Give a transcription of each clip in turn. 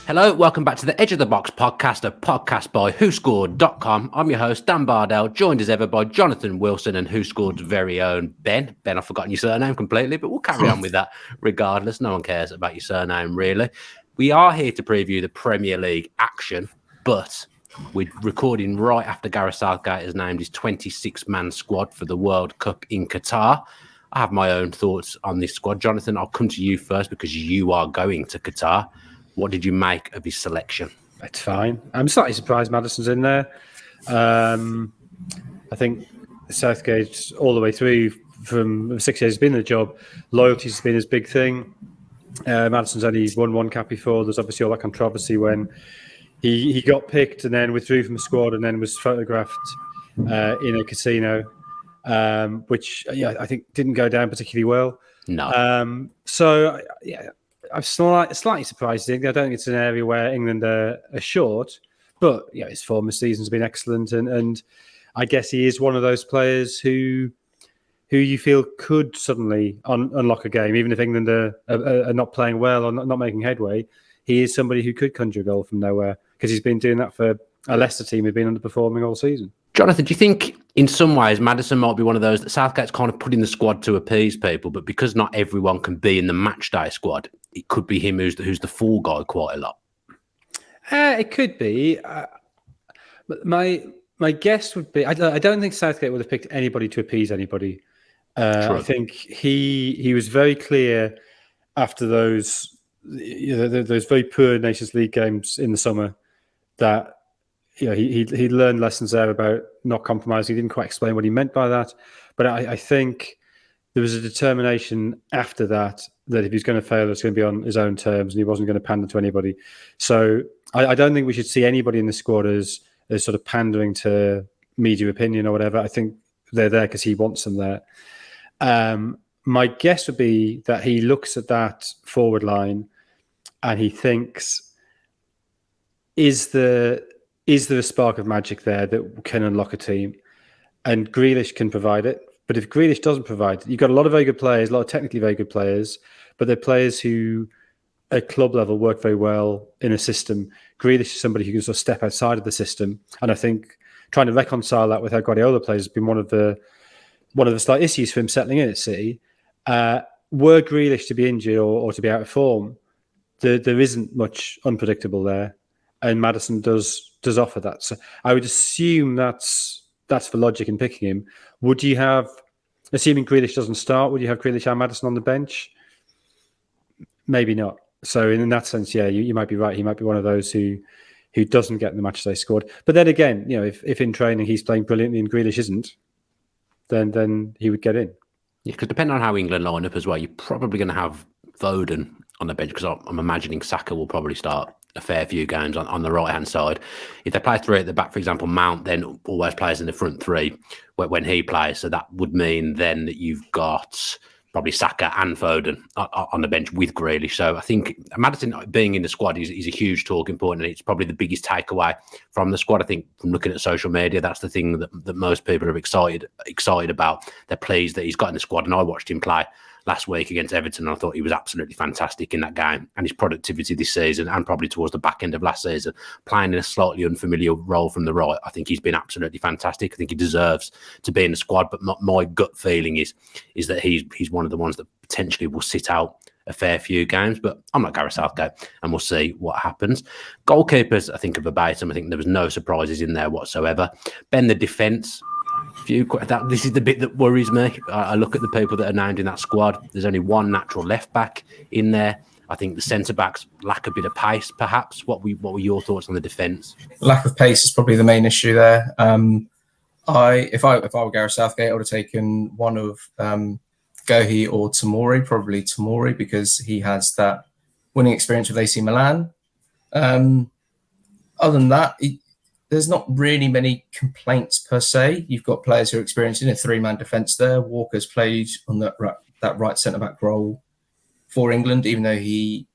Hello, welcome back to the Edge of the Box podcast, a podcast by WhoScored.com. I'm your host, Dan Bardell, joined as ever by Jonathan Wilson and WhoScored's very own Ben. Ben, I've forgotten your surname completely, but we'll carry on with that regardless. No one cares about your surname, really. We are here to preview the Premier League action, but we're recording right after Gareth Southgate has named his 26-man squad for the World Cup in Qatar. I have my own thoughts on this squad. Jonathan, I'll come to you first because you are going to Qatar. What did you make of his selection? It's fine. I'm slightly surprised Maddison's in there. I think Southgate, all the way through from 6 years, has been in the job. Loyalty's been his big thing. Maddison's only won one cap before. There's obviously all that controversy when he got picked and then withdrew from the squad and then was photographed in a casino, which I think didn't go down particularly well. No. I'm slightly surprised. I don't think it's an area where England are short, but his former season's been excellent, and I guess he is one of those players who you feel could suddenly unlock a game, even if England are not playing well or not making headway. He is somebody who could conjure a goal from nowhere because he's been doing that for a Leicester team who've been underperforming all season. Jonathan, do you think in some ways Maddison might be one of those that Southgate's kind of put in the squad to appease people, but because not everyone can be in the matchday squad, it could be him who's the fall guy quite a lot? It could be. My guess would be, I don't think Southgate would have picked anybody to appease anybody. I think he was very clear after those very poor Nations League games in the summer that he learned lessons there about not compromising. He didn't quite explain what he meant by that, but I think there was a determination after that if he's going to fail, it's going to be on his own terms, and he wasn't going to pander to anybody. So I don't think we should see anybody in the squad as sort of pandering to media opinion or whatever. I think they're there because he wants them there. My guess would be that he looks at that forward line and he thinks, is there a spark of magic there that can unlock a team? And Grealish can provide it. But if Grealish doesn't provide it, you've got a lot of very good players, a lot of technically very good players, but they're players who at club level work very well in a system. Grealish is somebody who can sort of step outside of the system. And I think trying to reconcile that with how Guardiola plays has been one of the slight issues for him settling in at City. Were Grealish to be injured or to be out of form, there isn't much unpredictable there. And Maddison does offer that. So I would assume that's the logic in picking him. Would you have, assuming Grealish doesn't start, would you have Grealish and Maddison on the bench? Maybe not. So in that sense, you might be right. He might be one of those who doesn't get in the matchday squad. But then again, if in training he's playing brilliantly and Grealish isn't, then he would get in. Yeah, because depending on how England line up as well, you're probably going to have Foden on the bench because I'm imagining Saka will probably start a fair few games on the right-hand side. If they play three at the back, for example, Mount then always plays in the front three when he plays. So that would mean then that you've got probably Saka and Foden on the bench with Grealish. So I think Maddison being in the squad is a huge talking point, and it's probably the biggest takeaway from the squad. I think from looking at social media, that's the thing that most people are excited about. They're pleased that he's got in the squad, and I watched him play last week against Everton. I thought he was absolutely fantastic in that game, and his productivity this season and probably towards the back end of last season, playing in a slightly unfamiliar role from the right. I think he's been absolutely fantastic. I think he deserves to be in the squad, but my gut feeling is that he's one of the ones that potentially will sit out a fair few games, but I'm not Gareth Southgate, and we'll see what happens. Goalkeepers, I think, are verbatim. I think there was no surprises in there whatsoever. Ben, the defence, this is the bit that worries me. I look at the people that are named in that squad. There's only one natural left back in there. I think the centre backs lack a bit of pace, perhaps. What were your thoughts on the defence? Lack of pace is probably the main issue there. If I were Gareth Southgate, I would have taken one of Gohi or Tomori, probably Tomori, because he has that winning experience with AC Milan. Other than that, there's not really many complaints per se. You've got players who are experienced in a three-man defence there. Walker's played on that right centre-back role for England, even though he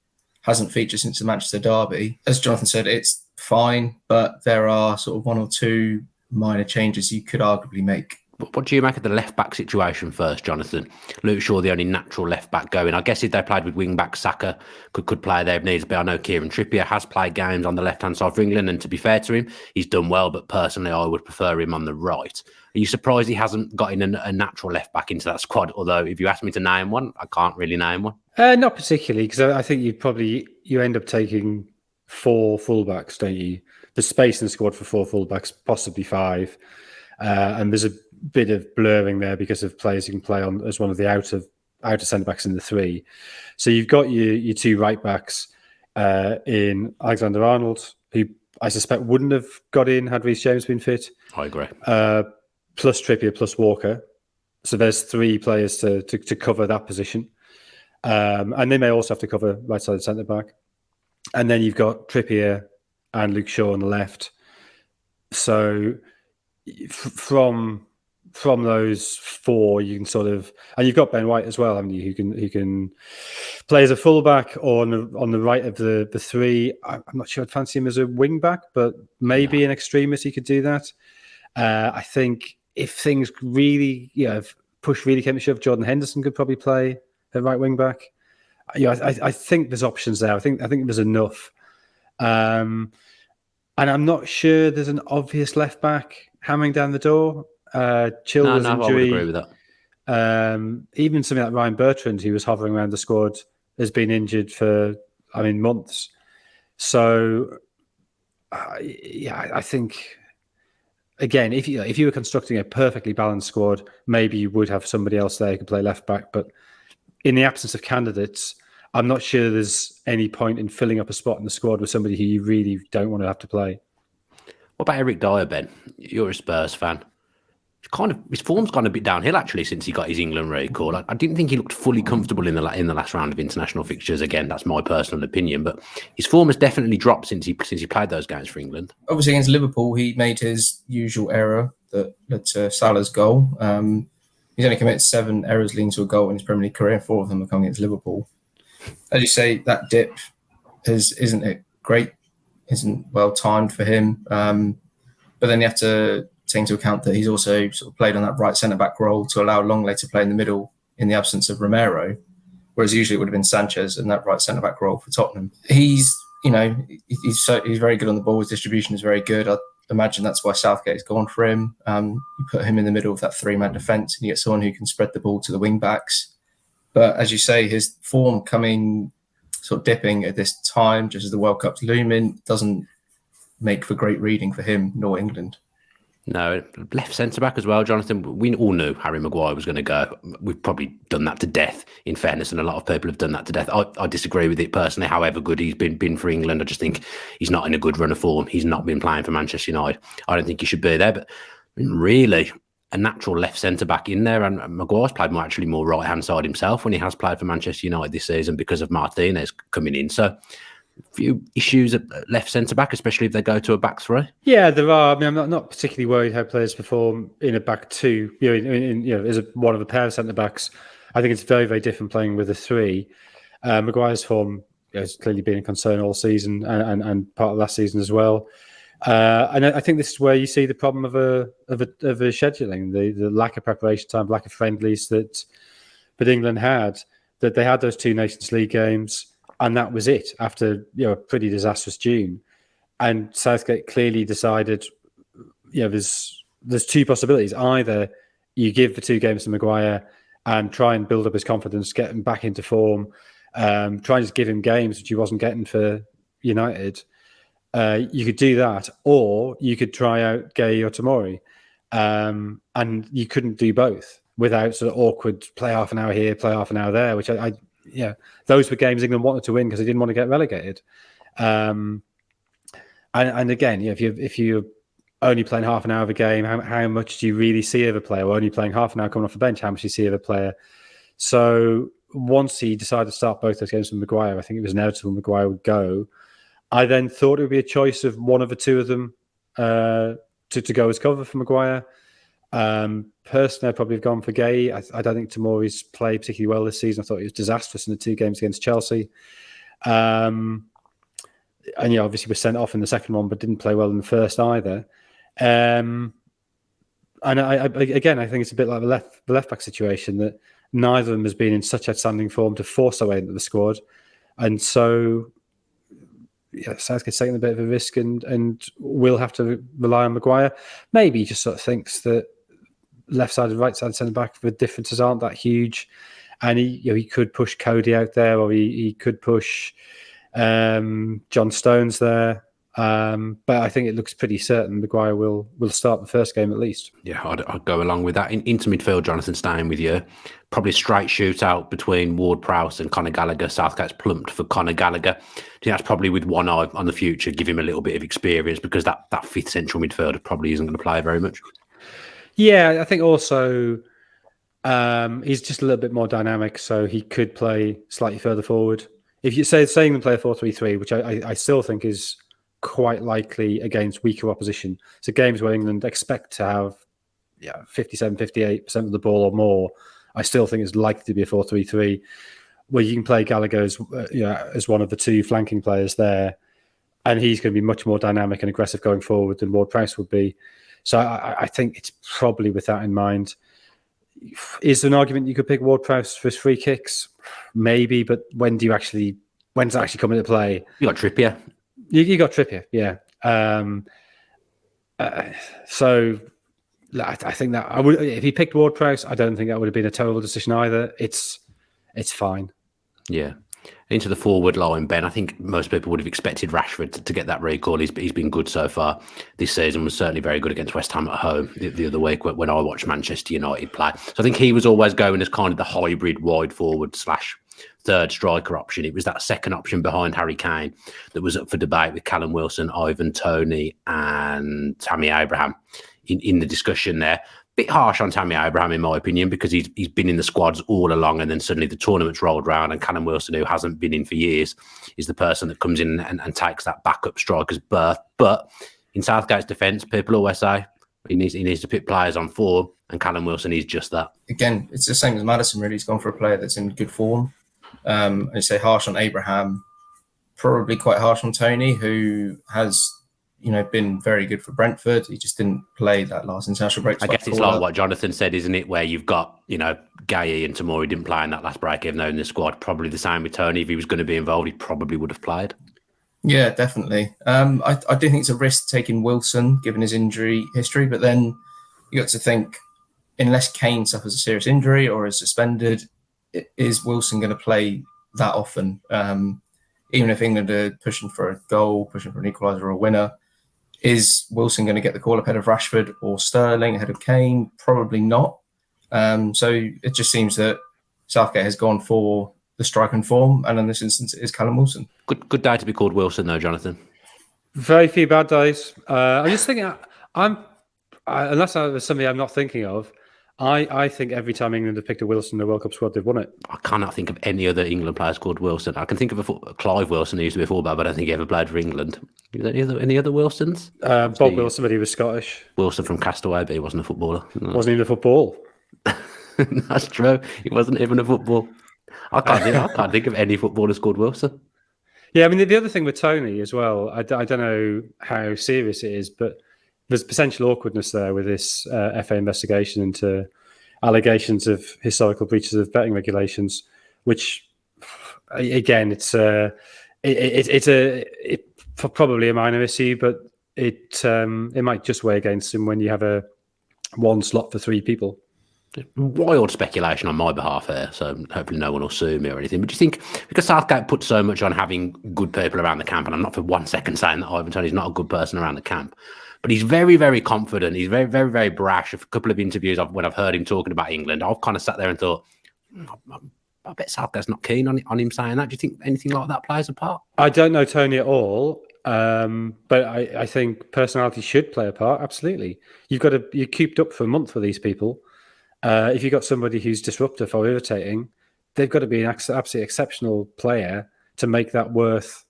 hasn't featured since the Manchester derby. As Jonathan said, it's fine, but there are sort of one or two minor changes you could arguably make. What do you make of the left-back situation first, Jonathan? Luke Shaw, the only natural left-back going. I guess if they played with wing-back, Saka could play there if needs be. I know Kieran Trippier has played games on the left-hand side for England, and to be fair to him, he's done well, but personally, I would prefer him on the right. Are you surprised he hasn't got in a natural left-back into that squad? Although, if you ask me to name one, I can't really name one. Not particularly, because I think you end up taking 4 fullbacks, don't you? There's space in the squad for 4 fullbacks, possibly 5. And there's a bit of blurring there because of players who can play on as one of the outer centre backs in the 3. So you've got your 2 right backs in Alexander Arnold, who I suspect wouldn't have got in had Reece James been fit. I agree. Plus Trippier, plus Walker. So there's 3 players to cover that position. And they may also have to cover right side centre back. And then you've got Trippier and Luke Shaw on the left. So from those 4, you can sort of, and you've got Ben White as well, haven't you? Who can play as a fullback or on the right of the 3. I'm not sure I'd fancy him as a wing back, but maybe an extremist he could do that. I think if things really, if push really came to shove, Jordan Henderson could probably play at right wing back. I think there's options there. I think there's enough. And I'm not sure there's an obvious left back hammering down the door. Chilwell's injury. I would agree with that. Even something like Ryan Bertrand, who was hovering around the squad, has been injured for, months. So, I think, again, if you were constructing a perfectly balanced squad, maybe you would have somebody else there who could play left back. But in the absence of candidates, I'm not sure there's any point in filling up a spot in the squad with somebody who you really don't want to have to play. What about Eric Dyer, Ben? You're a Spurs fan. His form's gone a bit downhill actually since he got his England record. I didn't think he looked fully comfortable in the last round of international fixtures. Again, that's my personal opinion, but his form has definitely dropped since he played those games for England. Obviously, against Liverpool, he made his usual error that led to Salah's goal. He's only committed 7 errors leading to a goal in his Premier League career. 4 of them are coming against Liverpool. As you say, that dip isn't it great? Isn't well timed for him. But then you have to take into account that he's also sort of played on that right centre-back role to allow Longley to play in the middle in the absence of Romero, whereas usually it would have been Sanchez in that right centre-back role for Tottenham. He's very good on the ball. His distribution is very good. I imagine that's why Southgate has gone for him. You put him in the middle of that 3-man defence and you get someone who can spread the ball to the wing-backs. But as you say, his form coming sort of dipping at this time, just as the World Cup's looming, doesn't make for great reading for him nor England. No, left centre-back as well, Jonathan. We all knew Harry Maguire was going to go. We've probably done that to death, in fairness, and a lot of people have done that to death. I disagree with it personally, however good he's been for England. I just think he's not in a good run of form. He's not been playing for Manchester United. I don't think he should be there, but really, a natural left centre-back in there, and Maguire's played more right-hand side himself when he has played for Manchester United this season because of Martinez coming in. So, a few issues at left centre-back, especially if they go to a back 3. Yeah, there are. I'm not particularly worried how players perform in a back 2. As one of a pair of centre-backs, I think it's very, very different playing with a 3. Maguire's form has clearly been a concern all season and part of last season as well. And I think this is where you see the problem of a scheduling, the lack of preparation time, lack of friendlies that England had. That they had those 2 Nations League games, and that was it after a pretty disastrous June. And Southgate clearly decided, there's 2 possibilities. Either you give the 2 games to Maguire and try and build up his confidence, get him back into form, try and just give him games which he wasn't getting for United. You could do that, or you could try out Gay or Tomori, and you couldn't do both without sort of awkward play half an hour here, play half an hour there, which those were games England wanted to win because they didn't want to get relegated. And again, if you're only playing half an hour of a game, how much do you really see of a player? Or only playing half an hour coming off the bench, how much do you see of a player? So once he decided to start both those games with Maguire, I think it was inevitable Maguire would go. I then thought it would be a choice of one of the 2 of them to go as cover for Maguire. Personally, I'd probably have gone for Gay. I don't think Tomori's played particularly well this season. I thought he was disastrous in the 2 games against Chelsea. And obviously was sent off in the second one, but didn't play well in the first either. And I think it's a bit like the left back situation, that neither of them has been in such outstanding form to force their way into the squad, and so Southgate's taking a bit of a risk, and will have to rely on Maguire. Maybe he just sort of thinks that left side and right side centre back, the differences aren't that huge, and he could push Cody out there, or he could push John Stones there. But I think it looks pretty certain Maguire will start the first game at least. Yeah, I'd go along with that. Into midfield, Jonathan, staying with you. Probably a straight shootout between Ward-Prowse and Conor Gallagher. Southgate's plumped for Conor Gallagher. I think that's probably with one eye on the future, give him a little bit of experience, because that fifth central midfielder probably isn't going to play very much. Yeah, I think also he's just a little bit more dynamic, so he could play slightly further forward. If you saying them play a 4-3-3, which I still think is quite likely against weaker opposition. So games where England expect to have 57, 58% of the ball or more, I still think it's likely to be a 4-3-3, where you can play Gallagher as one of the two flanking players there, and he's going to be much more dynamic and aggressive going forward than Ward-Prowse would be. So I think it's probably with that in mind. Is there an argument you could pick Ward-Prowse for his free kicks? Maybe, but when's it actually coming into play? You got Trippier. You got Trippier, yeah. So I think that I would, if he picked Ward-Prowse, I don't think that would have been a terrible decision either. It's fine. Yeah. Into the forward line, Ben, I think most people would have expected Rashford to get that recall. He's been good so far this season, was certainly very good against West Ham at home the other week when I watched Manchester United play. So I think he was always going as kind of the hybrid wide forward / third striker option. It was that second option behind Harry Kane that was up for debate with Callum Wilson, Ivan Toney and Tammy Abraham in the discussion there. Bit harsh on Tammy Abraham, in my opinion, because he's been in the squads all along, and then suddenly the tournament's rolled around, and Callum Wilson, who hasn't been in for years, is the person that comes in and takes that backup striker's berth. But in Southgate's defence, people always say he needs to put players on form, and Callum Wilson is just that. Again, it's the same as Maddison, really. He's gone for a player that's in good form. And you say harsh on Abraham, probably quite harsh on Toney, who has been very good for Brentford. He just didn't play that last international break. I guess it's like what Jonathan said, isn't it? Where you've got, Gay and Tamori didn't play in that last break, even though in the squad. Probably the same with Toney. If he was going to be involved, he probably would have played. Yeah, definitely. I do think it's a risk taking Wilson, given his injury history. But then you got to think, unless Kane suffers a serious injury or is suspended, is Wilson going to play that often? Even if England are pushing for a goal, pushing for an equaliser or a winner, is Wilson going to get the call up ahead of Rashford or Sterling, ahead of Kane? Probably not. So it just seems that Southgate has gone for the strike and form, and in this instance, it is Callum Wilson. Good day to be called Wilson, though, Jonathan. Very few bad days. I'm just thinking, unless there's somebody I'm not thinking of, I think every time England have picked a Wilson in the World Cup squad, they've won it. I cannot think of any other England players called Wilson. I can think of a Clive Wilson who used to be a fullback, but I don't think he ever played for England. Is there any other Wilsons? Bob Wilson, but he was Scottish. Wilson from Castaway, but he wasn't a footballer. No. Wasn't even a football. That's true. He wasn't even a football. I can't think of any footballers called Wilson. Yeah, I mean, the other thing with Toney as well, I don't know how serious it is, but there's potential awkwardness there with this FA investigation into allegations of historical breaches of betting regulations, which, again, it's probably a minor issue, but it might just weigh against him when you have one slot for three people. Wild speculation on my behalf here, so hopefully no one will sue me or anything. But do you think, because Southgate put so much on having good people around the camp, and I'm not for 1 second saying that Ivan Toney's not a good person around the camp, but he's very, very confident. He's very, very, very brash. A couple of interviews when I've heard him talking about England, I've kind of sat there and thought, I bet Southgate's not keen on him saying that. Do you think anything like that plays a part? I don't know Toney at all, but I think personality should play a part. Absolutely, you're cooped up for a month for these people. If you've got somebody who's disruptive or irritating, they've got to be an absolutely exceptional player to make that worth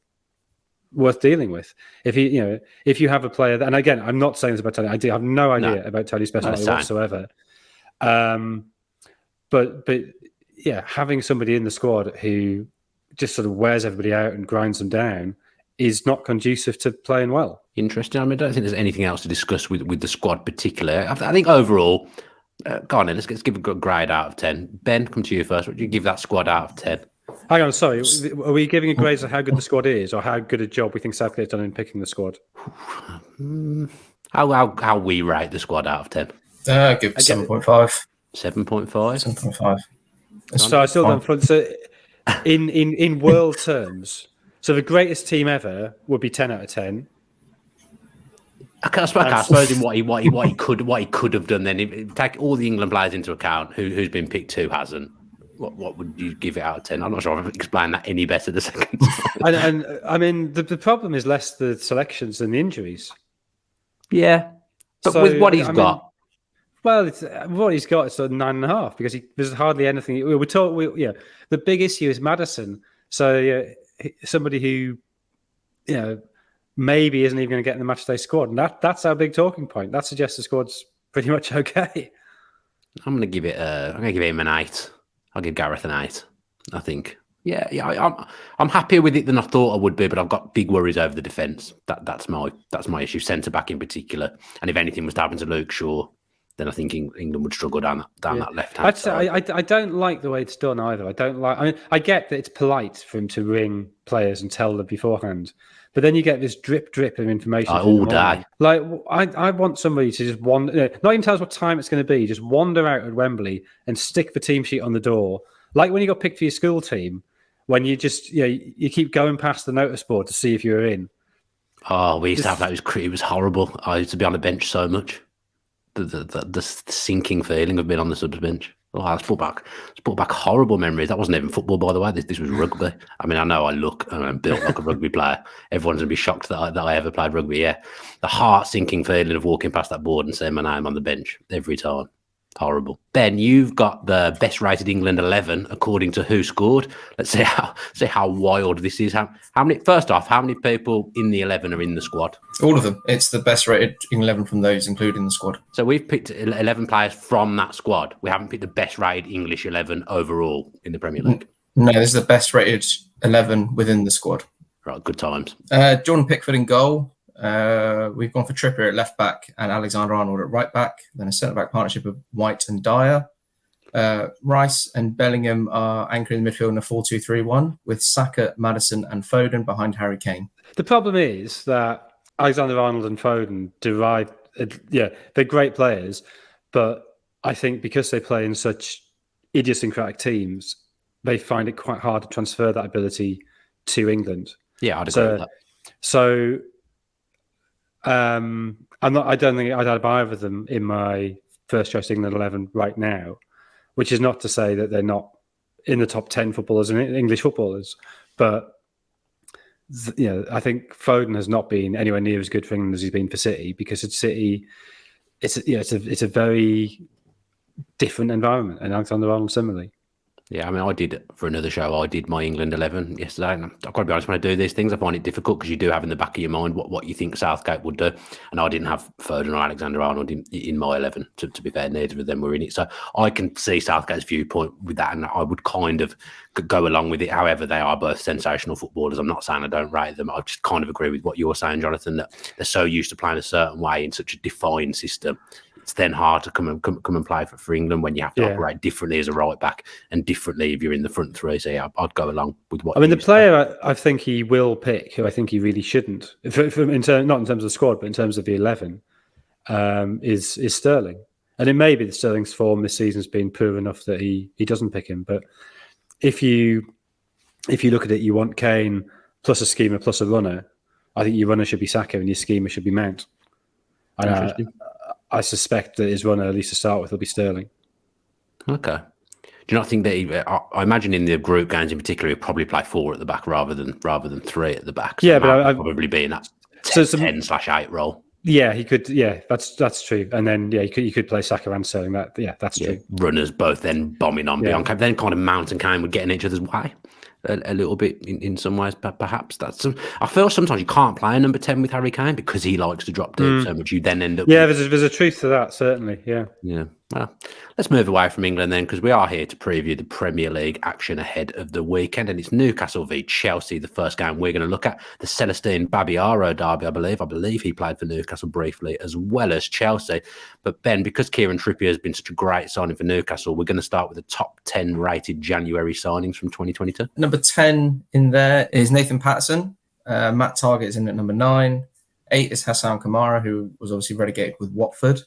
dealing with. If you have a player that, and again, I'm not saying this about Toney. I do have no idea about Toney's personality whatsoever. But yeah, having somebody in the squad who just sort of wears everybody out and grinds them down is not conducive to playing well. Interesting. I mean, I don't think there's anything else to discuss with the squad particularly. I think overall, go on then, let's give a good grade out of 10. Ben, come to you first. What do you give that squad out of 10? Hang on, sorry. Are we giving a grade of how good the squad is, or how good a job we think Southgate's done in picking the squad? How we rate the squad out of 10? Give 7.5. 7.5? 7.5. So I still don't front. So in world terms, so the greatest team ever would be 10 out of 10. I suppose in what he could have done then. If take all the England players into account, who's been picked, who hasn't. What would you give it out of 10? I'm not sure I've explained that any better the second time. and I mean, the problem is less the selections than the injuries. Yeah, but So, with what he's got. Well, what he's got is sort of 9.5 because there's hardly anything. The big issue is Maddison. So somebody who, maybe isn't even going to get in the matchday squad, and that's our big talking point. That suggests the squad's pretty much okay. I'm going to give him an 8. I'll give Gareth an 8. I think. Yeah. I'm happier with it than I thought I would be, but I've got big worries over the defence. That's my issue. Centre back in particular, and if anything was to happen to Luke Shaw, then I think England would struggle down that left hand side. I don't like the way it's done either. I mean, I get that it's polite for him to ring players and tell them beforehand, but then you get this drip of information all day. Like I want somebody to just wander, not even tell us what time it's going to be, just wander out at Wembley and stick the team sheet on the door, like when you got picked for your school team, when you just you keep going past the notice board to see if you're in. Oh, we used to have that. It was horrible. I used to be on the bench so much. The sinking feeling of being on the subs bench. Oh, it's brought back horrible memories. That wasn't even football, by the way. This was rugby. I mean, I know I'm built like a rugby player. Everyone's gonna be shocked that I ever played rugby. Yeah, the heart sinking feeling of walking past that board and seeing my name on the bench every time. Horrible. Ben, you've got the best rated England 11 according to Who Scored. Let's see how wild this is. How many people in the 11 are in the squad? All of them. It's the best rated 11 from those, including the squad. So we've picked 11 players from that squad. We haven't picked the best rated English 11 overall in the Premier League. No, this is the best rated 11 within the squad. Right, good times. Jordan Pickford in goal. We've gone for Trippier at left back and Alexander-Arnold at right back. Then a centre back partnership of White and Dyer. Rice and Bellingham are anchoring the midfield in a 4-2-3-1 with Saka, Maddison and Foden behind Harry Kane. The problem is that Alexander-Arnold and Foden they're great players, but I think because they play in such idiosyncratic teams, they find it quite hard to transfer that ability to England. Yeah, I'd agree with that. So I don't think I'd have either of them in my first choice England 11 right now, which is not to say that they're not in the top 10 footballers and English footballers, but I think Foden has not been anywhere near as good for England as he's been for City, because at City it's a very different environment, and Alexander-Arnold similarly. Yeah, I mean, I did for another show. I did my England 11 yesterday, and I've got to be honest. When I do these things, I find it difficult because you do have in the back of your mind what you think Southgate would do, and I didn't have Foden or Alexander-Arnold in my 11. To be fair, neither of them were in it, so I can see Southgate's viewpoint with that, and I would kind of go along with it. However, they are both sensational footballers. I'm not saying I don't rate them. I just kind of agree with what you're saying, Jonathan, that they're so used to playing a certain way in such a defined system. It's then hard to come and play for England when you have to operate differently as a right back and differently if you're in the front three. So yeah, I'd go along with what. I mean, the player I think he will pick, who I think he really shouldn't, not in terms of the squad, but in terms of the 11, is Sterling. And it may be that Sterling's form this season has been poor enough that he doesn't pick him. But if you look at it, you want Kane plus a schemer plus a runner. I think your runner should be Saka and your schemer should be Mount. And I suspect that his runner, at least to start with, will be Sterling. Okay. Do you not think that I imagine in the group games in particular, he'll probably play 4 at the back rather than 3 at the back? So yeah, but I'd probably be in that 10/8 role. Yeah, he could. Yeah, that's true. And then you could play Saka and Sterling. That's true. Runners both then bombing on beyond. Then kind of Mount and Kane would get in each other's way a little bit in some ways. Perhaps I feel sometimes you can't play a number 10 with Harry Kane because he likes to drop deep so much. You then end up. Yeah, there's a truth to that, certainly. Yeah. Yeah. Well, let's move away from England then, because we are here to preview the Premier League action ahead of the weekend, and it's Newcastle v Chelsea, the first game we're going to look at. The Celestine Babiaro derby, I believe he played for Newcastle briefly, as well as Chelsea. But Ben, because Kieran Trippier has been such a great signing for Newcastle, we're going to start with the top 10 rated January signings from 2022. Number 10 in there is Nathan Patterson. Matt Targett is in at number 9. 8 is Hassan Kamara, who was obviously relegated with Watford.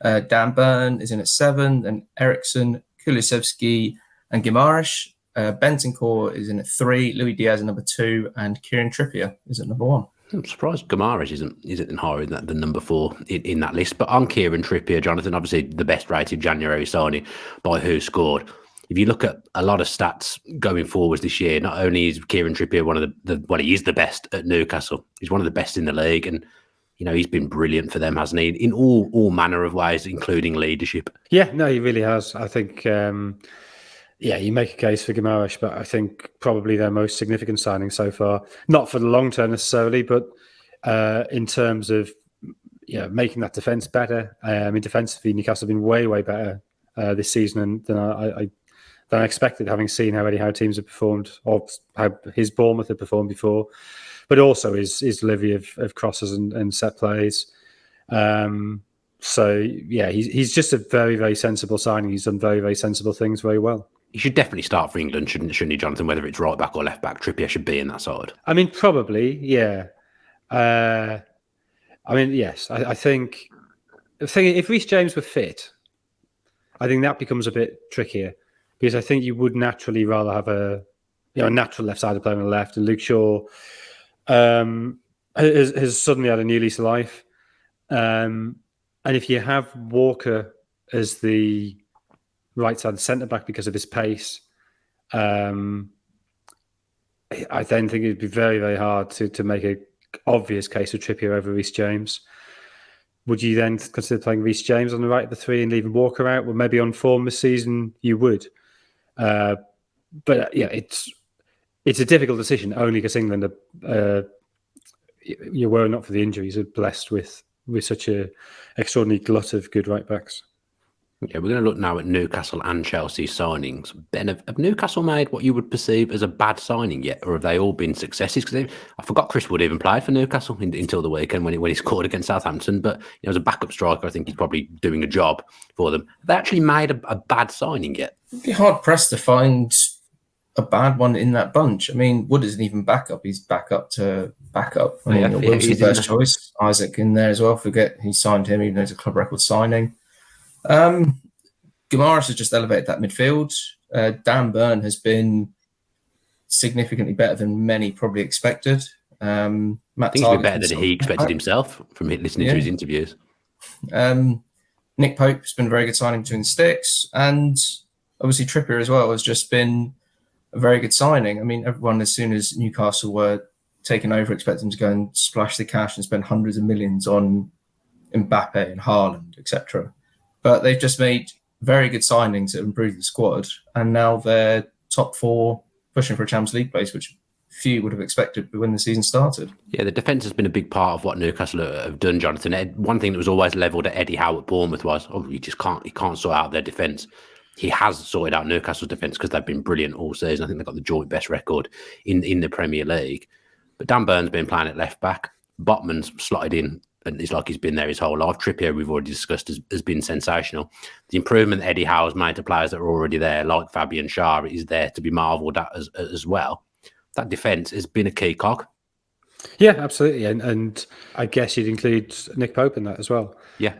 Dan Burn is in at 7, then Eriksson, Kulusevski, and Guimaraes. Bentancur is in at 3, Louis Diaz at number 2, and Kieran Trippier is at number 1. I'm surprised Guimaraes isn't higher than number 4 in that list. But on Kieran Trippier, Jonathan, obviously the best rated January signing by WhoScored. If you look at a lot of stats going forwards this year, not only is Kieran Trippier one of he is the best at Newcastle. He's one of the best in the league, and he's been brilliant for them, hasn't he? In all manner of ways, including leadership. Yeah, no, he really has. I think, you make a case for Guimaraes, but I think probably their most significant signing so far. Not for the long term necessarily, but in terms of making that defence better. Defensively, Newcastle have been way, way better this season than I expected, having seen how Eddie Howe teams have performed, or how his Bournemouth had performed before. But also his delivery of crosses and set plays. He's just a very, very sensible signing. He's done very, very sensible things very well. He should definitely start for England, shouldn't he, Jonathan? Whether it's right back or left back, Trippier should be in that side. Probably, yeah. Yes. I think if Reece James were fit, I think that becomes a bit trickier, because I think you would naturally rather have a natural left-sided player on the left, and Luke Shaw has suddenly had a new lease of life. And if you have Walker as the right-sided centre-back because of his pace, I then think it'd be very, very hard to make an obvious case of Trippier over Reece James. Would you then consider playing Reece James on the right of the 3 and leaving Walker out? Well, maybe on form this season you would. It's a difficult decision, only because England were not for the injuries, are blessed with such a extraordinary glut of good right backs. Okay, we're going to look now at Newcastle and Chelsea signings. Ben, have Newcastle made what you would perceive as a bad signing yet, or have they all been successes? Because I forgot Chris Wood even played for Newcastle until the weekend when he scored against Southampton. But as a backup striker, I think he's probably doing a job for them. Have they actually made a bad signing yet? It'd be hard pressed to find a bad one in that bunch. Wood isn't even backup. He's backup to backup. Wilson's first choice. Isaac in there as well. Forget he signed him, even though it's a club record signing. Guimaraes has just elevated that midfield. Dan Burn has been significantly better than many probably expected. I think he's been better than he expected himself from listening to his interviews. Nick Pope has been a very good signing between the sticks, and obviously Trippier as well has just been a very good signing. Everyone, as soon as Newcastle were taken over, expected them to go and splash the cash and spend hundreds of millions on Mbappe and Haaland, etc. But they've just made very good signings that improved the squad, and now they're top 4 pushing for a Champions League place, which few would have expected when the season started. Yeah, the defence has been a big part of what Newcastle have done, Jonathan. One thing that was always levelled at Eddie Howe at Bournemouth was, he can't sort out their defence. He has sorted out Newcastle's defence because they've been brilliant all season. I think they've got the joint best record in the Premier League. But Dan Burn's been playing at left back. Botman's slotted in, and it's like he's been there his whole life. Trippier, we've already discussed, has been sensational. The improvement that Eddie Howe has made to players that are already there, like Fabian Schär, is there to be marvelled at as well. That defence has been a key cog. Yeah, absolutely. And I guess you'd include Nick Pope in that as well. Yeah.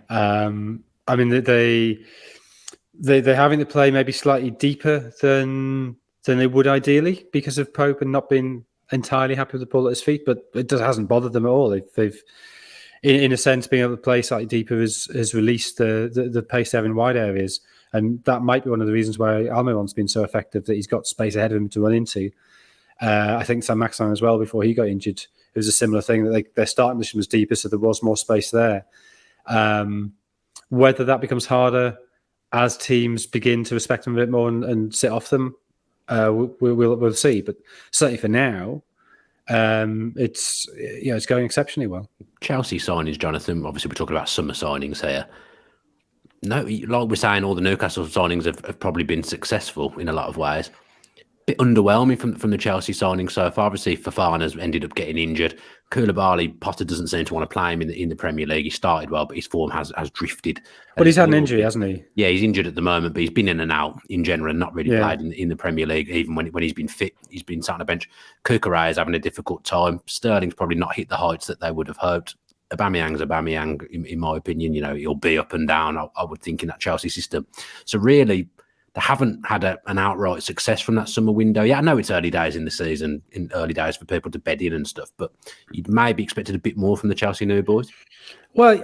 They're having to play maybe slightly deeper than they would ideally because of Pope and not being entirely happy with the ball at his feet, but it hasn't bothered them at all. They've in a sense, being able to play slightly deeper has released the pace there in wide areas. And that might be one of the reasons why Almiron's been so effective, that he's got space ahead of him to run into. I think Sam Maximin as well, before he got injured, it was a similar thing, that their starting position was deeper, so there was more space there. Whether that becomes harder as teams begin to respect them a bit more and sit off them, we'll see. But certainly for now, it's going exceptionally well. Chelsea signings, Jonathan. Obviously, we're talking about summer signings here. No, like we're saying, all the Newcastle signings have probably been successful in a lot of ways. Bit underwhelming from the Chelsea signing so far. Obviously, Fofana's ended up getting injured. Koulibaly, Potter doesn't seem to want to play him in the Premier League. He started well, but his form has drifted. But he's had an injury, hasn't he? Yeah, he's injured at the moment, but he's been in and out in general and not really played in the Premier League. Even when he's been fit, he's been sat on the bench. Kukurea is having a difficult time. Sterling's probably not hit the heights that they would have hoped. Aubameyang's Aubameyang, in my opinion. He'll be up and down, I would think, in that Chelsea system. So really, they haven't had an outright success from that summer window. Yeah, I know it's early days in the season, in early days for people to bed in and stuff, but you'd maybe expected a bit more from the Chelsea new boys. Well,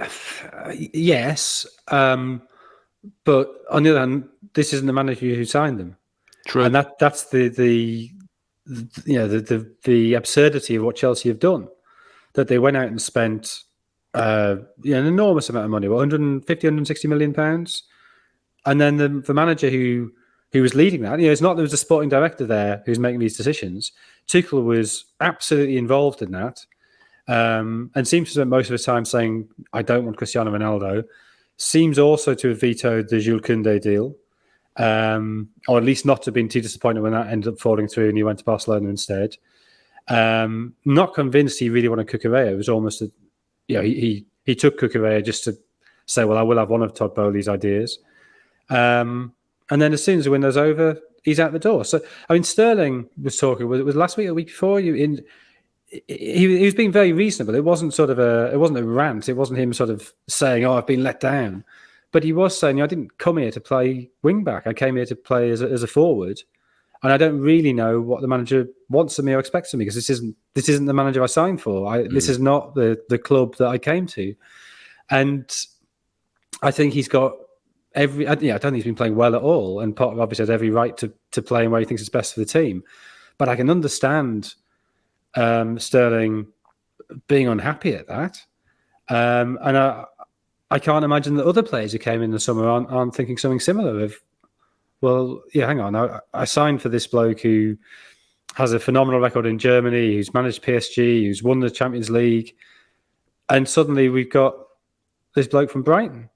yes, but on the other hand, this isn't the manager who signed them. True, and that's the absurdity of what Chelsea have done. That they went out and spent an enormous amount of money, 150, 160 million pounds. And then the manager who was leading that, it's not there was a sporting director there who's making these decisions. Tuchel was absolutely involved in that, and seems to spend most of his time saying, "I don't want Cristiano Ronaldo." Seems also to have vetoed the Jules Koundé deal, or at least not to have been too disappointed when that ended up falling through and he went to Barcelona instead. Not convinced he really wanted Kukurea. It was almost he took Kukurea just to say, "Well, I will have one of Todd Bowley's ideas." And then as soon as the window's over, he's out the door. So, I mean, Sterling was talking, was it last week or the week before? He was being very reasonable. It wasn't a rant. It wasn't him sort of saying, "Oh, I've been let down." But he was saying, "I didn't come here to play wing back. I came here to play as a forward. And I don't really know what the manager wants of me or expects of me, because this isn't the manager I signed for. This is not the club that I came to." And I think he's got I don't think he's been playing well at all, and Potter obviously has every right to play in where he thinks is best for the team. But I can understand Sterling being unhappy at that, and I can't imagine that other players who came in the summer aren't thinking something similar. Well, yeah, hang on, I signed for this bloke who has a phenomenal record in Germany, who's managed PSG, who's won the Champions League, and suddenly we've got this bloke from Brighton.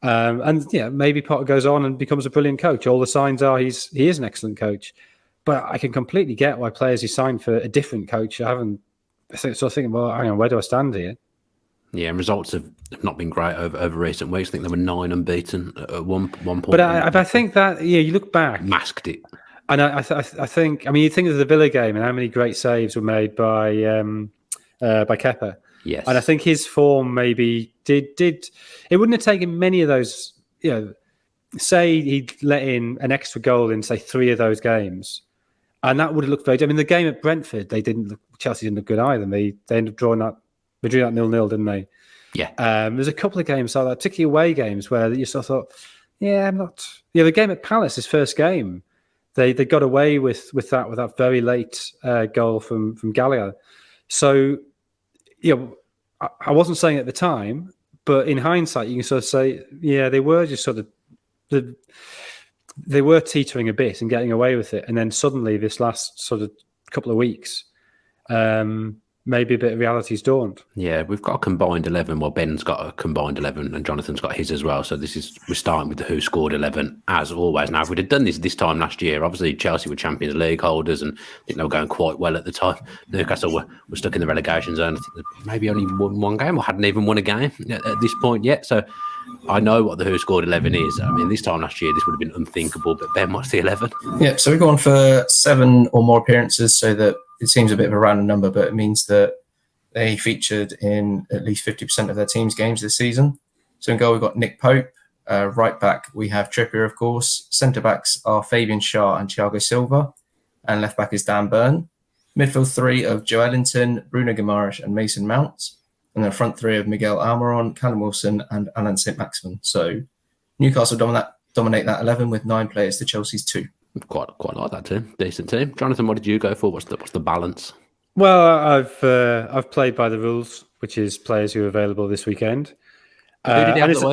And maybe Potter goes on and becomes a brilliant coach. All the signs are he is an excellent coach. But I can completely get why players who signed for a different coach haven't sort of thinking, well, hang on, where do I stand here? Yeah, and results have not been great over recent weeks. I think they were 9 unbeaten at one point. But I think that you look back, masked it, and I think you think of the Villa game and how many great saves were made by Kepa. Yes, and I think his form maybe did. It wouldn't have taken many of those. Say he'd let in an extra goal in say 3 of those games, and that would have looked very. I mean, the game at Brentford, Chelsea didn't look good either. They ended up drawing that. They drew that 0-0, didn't they? Yeah. There's a couple of games like that, particularly away games, where you sort of thought, I'm not. The game at Palace, his first game, they got away with that very late goal from Gallagher. So, I wasn't saying at the time, but in hindsight, you can sort of say, they were just sort of they were teetering a bit and getting away with it, and then suddenly this last sort of couple of weeks. Maybe a bit of reality's dawned. Yeah, we've got a combined 11. Well, Ben's got a combined 11 and Jonathan's got his as well. So we're starting with the Who Scored 11 as always. Now, if we'd have done this time last year, obviously Chelsea were Champions League holders and I think they were going quite well at the time. Newcastle were stuck in the relegation zone. I think they maybe only won one game or hadn't even won a game at this point yet. So I know what the Who Scored 11 is. I mean, this time last year, this would have been unthinkable. But Ben, what's the 11? Yeah, so we've gone for 7 or more appearances, so that it seems a bit of a random number, but it means that they featured in at least 50% of their team's games this season. So in goal, we've got Nick Pope. Right back, we have Trippier, of course. Centre-backs are Fabian Schär and Thiago Silva. And left-back is Dan Burn. Midfield 3 of Joe Ellington, Bruno Guimaraes and Mason Mount. And then front 3 of Miguel Almiron, Callum Wilson and Alan St-Maximin. So Newcastle dominate that 11 with 9 players to Chelsea's 2. Quite like that team. Decent team. Jonathan, what did you go for? What's the balance? Well, I've played by the rules, which is players who are available this weekend. Who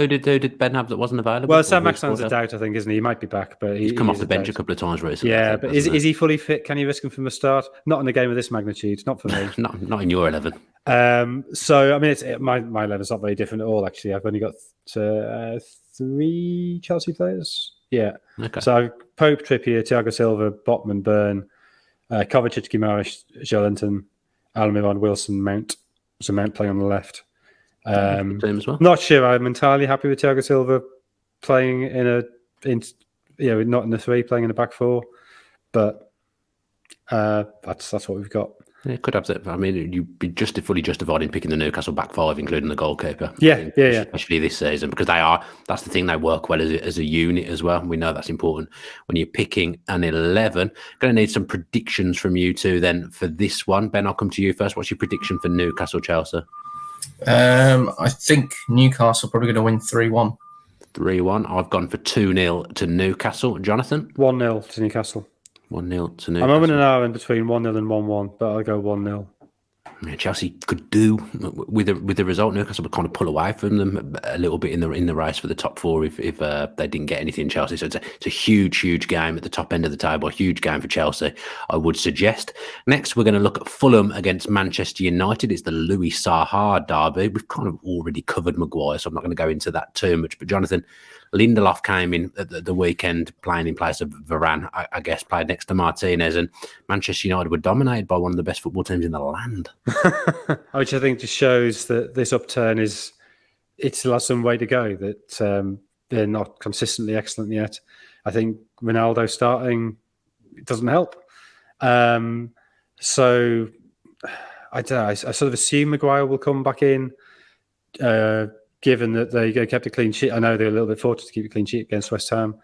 did Ben have that wasn't available? Well, Sam Maximin's a doubt, I think, isn't he? He might be back, but he's come off the bench a couple of times recently. Yeah, but is he fully fit? Can you risk him from the start? Not in a game of this magnitude. Not for me. not in your 11. So I mean, my 11's not very different at all. Actually, I've only got 3 Chelsea players. Yeah. Okay. So Pope, Trippier, Thiago Silva, Botman, Burn, Kovacic, Guimaraes, Joelinton, Almiron, Wilson, Mount. So Mount playing on the left. Team as well. Not sure I'm entirely happy with Thiago Silva playing not in the 3, playing in the back 4, but that's what we've got. Yeah, could have that. I mean, you'd be fully justified in picking the Newcastle back 5, including the goalkeeper. Yeah. Especially this season, because that's the thing, they work well as a unit as well. We know that's important. When you're picking an 11, going to need some predictions from you two then for this one. Ben, I'll come to you first. What's your prediction for Newcastle-Chelsea? I think Newcastle probably going to win 3-1. 3-1. I've gone for 2-0 to Newcastle. Jonathan? 1-0 to Newcastle. 1-0 to Newcastle. I'm in an hour in between 1-0 and 1-1, but I'll go 1-0. Yeah, Chelsea could do with the result. Newcastle would kind of pull away from them a little bit in the race for the top 4 if they didn't get anything. Chelsea, so it's a huge game at the top end of the table. A huge game for Chelsea, I would suggest. Next, we're going to look at Fulham against Manchester United. It's the Louis Saha derby. We've kind of already covered Maguire, so I'm not going to go into that too much. But Jonathan, Lindelof came in at the weekend playing in place of Varane, I guess, played next to Martinez, and Manchester United were dominated by one of the best football teams in the land. Which I think just shows that this upturn it's still has some way to go, that they're not consistently excellent yet. I think Ronaldo starting doesn't help. So I don't know, I sort of assume Maguire will come back in, given that they kept a clean sheet. I know they're a little bit fortunate to keep a clean sheet against West Ham,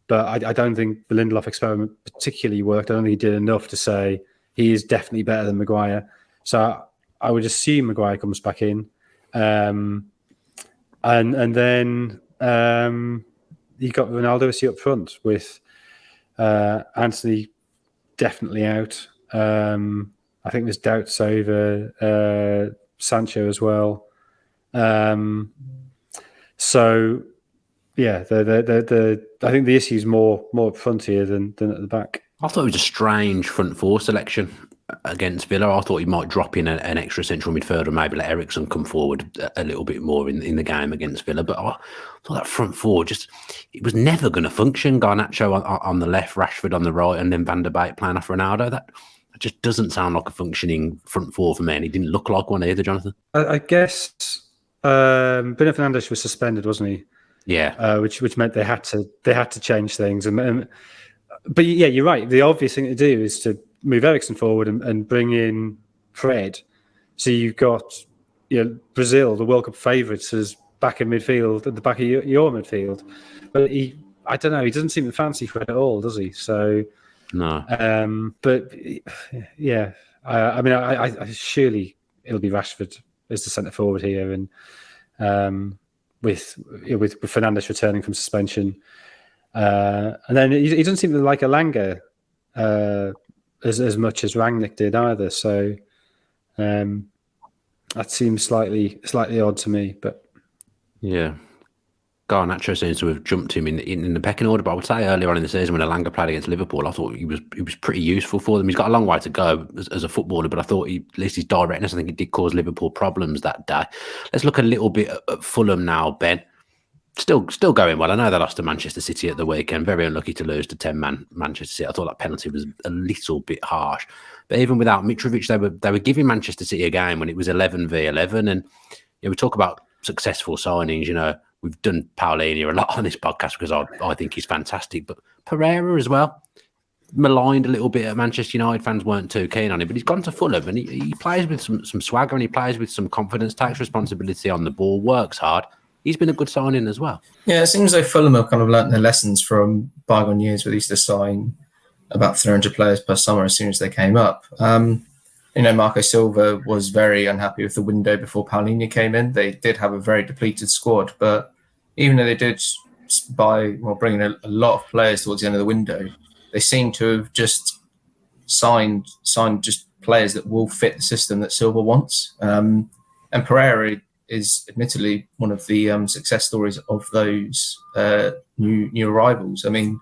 but I don't think the Lindelof experiment particularly worked. I don't think he did enough to say he is definitely better than Maguire. So I would assume Maguire comes back in. And then you got Ronaldo up front with Anthony definitely out. I think there's doubts over Sancho as well. So yeah, I think the issue is more up front here than at the back. I thought it was a strange front 4 selection against Villa. I thought he might drop in an extra central midfielder, maybe let Eriksen come forward a little bit more in the game against Villa. But I thought that front 4 it was never going to function. Garnacho on the left, Rashford on the right, and then Van der Beek playing off Ronaldo. That just doesn't sound like a functioning front 4 for me, and he didn't look like one either, Jonathan. I guess Bruno Fernandes was suspended, wasn't he? Yeah, which meant they had to change things. But yeah, you're right. The obvious thing to do is to move Eriksen forward and bring in Fred. So you've got Brazil, the World Cup favourites, as back in midfield at the back of your midfield. But I don't know. He doesn't seem to fancy Fred at all, does he? So no. But yeah, I mean, I surely it'll be Rashford as the centre forward here, and with Fernandes returning from suspension. And then he doesn't seem to like Elanga as much as Rangnick did either. So that seems slightly odd to me. But yeah, Garnacho seems to have jumped him in the pecking order. But I would say earlier on in the season when Elanga played against Liverpool, I thought he was pretty useful for them. He's got a long way to go as a footballer, but I thought at least his directness, I think it did cause Liverpool problems that day. Let's look a little bit at Fulham now, Ben. Still going well. I know they lost to Manchester City at the weekend. Very unlucky to lose to 10-man Manchester City. I thought that penalty was a little bit harsh. But even without Mitrovic, they were giving Manchester City a game when it was 11v11. And we talk about successful signings. We've done Paulinho a lot on this podcast because I think he's fantastic. But Pereira as well, maligned a little bit at Manchester United. Fans weren't too keen on him. But he's gone to Fulham and he plays with some swagger and he plays with some confidence, takes responsibility on the ball, works hard. He's been a good signing as well. Yeah, it seems like Fulham have kind of learnt their lessons from bygone years where they used to sign about 300 players per summer as soon as they came up. Marco Silva was very unhappy with the window before Paulinho came in. They did have a very depleted squad, but even though they did bring in a lot of players towards the end of the window, they seem to have just signed just players that will fit the system that Silva wants. And Pereira is admittedly one of the success stories of those new arrivals. I mean,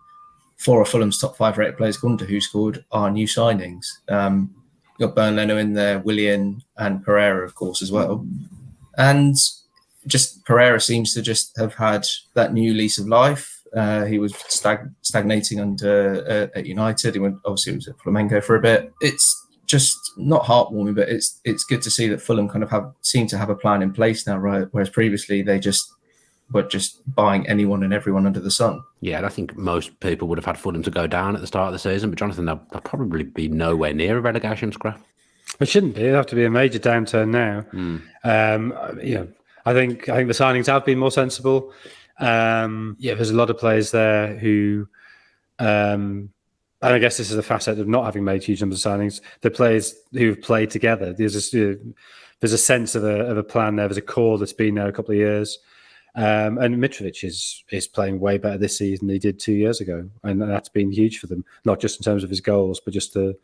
4 of Fulham's top 5 rated players according to WhoScored are new signings. You've got Bern Leno in there, Willian and Pereira, of course, as well. And just Pereira seems to just have had that new lease of life. He was stagnating under at United. He obviously was at Flamengo for a bit. It's just not heartwarming, but it's good to see that Fulham kind of seem to have a plan in place now, right? Whereas previously they were just buying anyone and everyone under the sun. Yeah, and I think most people would have had Fulham to go down at the start of the season, but Jonathan, they'll probably be nowhere near a relegation scrap. It shouldn't be. It'll have to be a major downturn now. I think the signings have been more sensible. There's a lot of players there who, and I guess this is a facet of not having made huge numbers of signings. The players who've played together, there's a sense of a plan there. There's a core that's been there a couple of years. And Mitrovic is playing way better this season than he did 2 years ago, and that's been huge for them. Not just in terms of his goals, but just the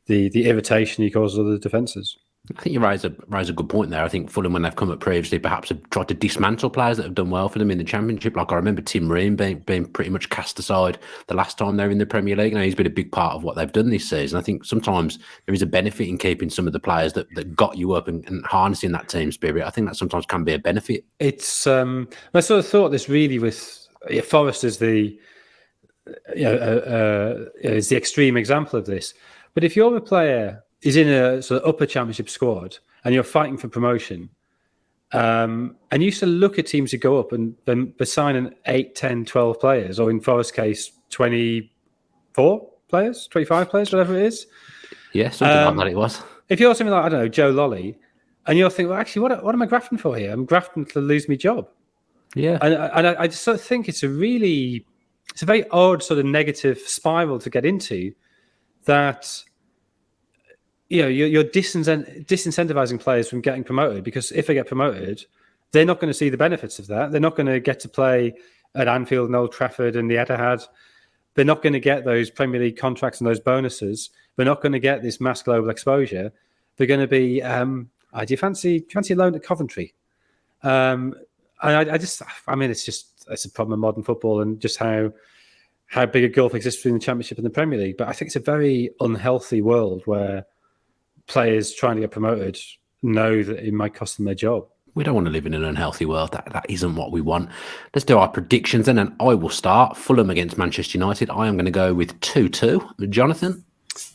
irritation he causes other defences. I think you raise a good point there. I think Fulham, when they've come up previously, perhaps have tried to dismantle players that have done well for them in the Championship. Like I remember Tim Ream being pretty much cast aside the last time they're in the Premier League. He's been a big part of what they've done this season. I think sometimes there is a benefit in keeping some of the players that got you up and harnessing that team spirit. I think that sometimes can be a benefit. It's I sort of thought this really with Forest as the is the extreme example of this. But if you're a player is in a sort of upper Championship squad and you're fighting for promotion, and you used to look at teams who go up and then sign an 8, 10, 12 players, or in Forest's case, 24 players, 25 players, whatever it is. Yeah, something like that it was. If you're something like, I don't know, Joe Lolly, and you're thinking, well, actually, what am I grafting for here? I'm grafting to lose my job. Yeah. And I just sort of think it's a very odd sort of negative spiral to get into, that you're disincentivizing players from getting promoted, because if they get promoted, they're not going to see the benefits of that. They're not going to get to play at Anfield and Old Trafford and the Etihad. They're not going to get those Premier League contracts and those bonuses. They're not going to get this mass global exposure. They're going to be, do you fancy a loan at Coventry? It's a problem of modern football and just how big a gulf exists between the Championship and the Premier League. But I think it's a very unhealthy world where players trying to get promoted know that it might cost them their job. We don't want to live in an unhealthy world. That isn't what we want. Let's do our predictions then, and I will start. Fulham against Manchester United. I am going to go with 2-2. Jonathan?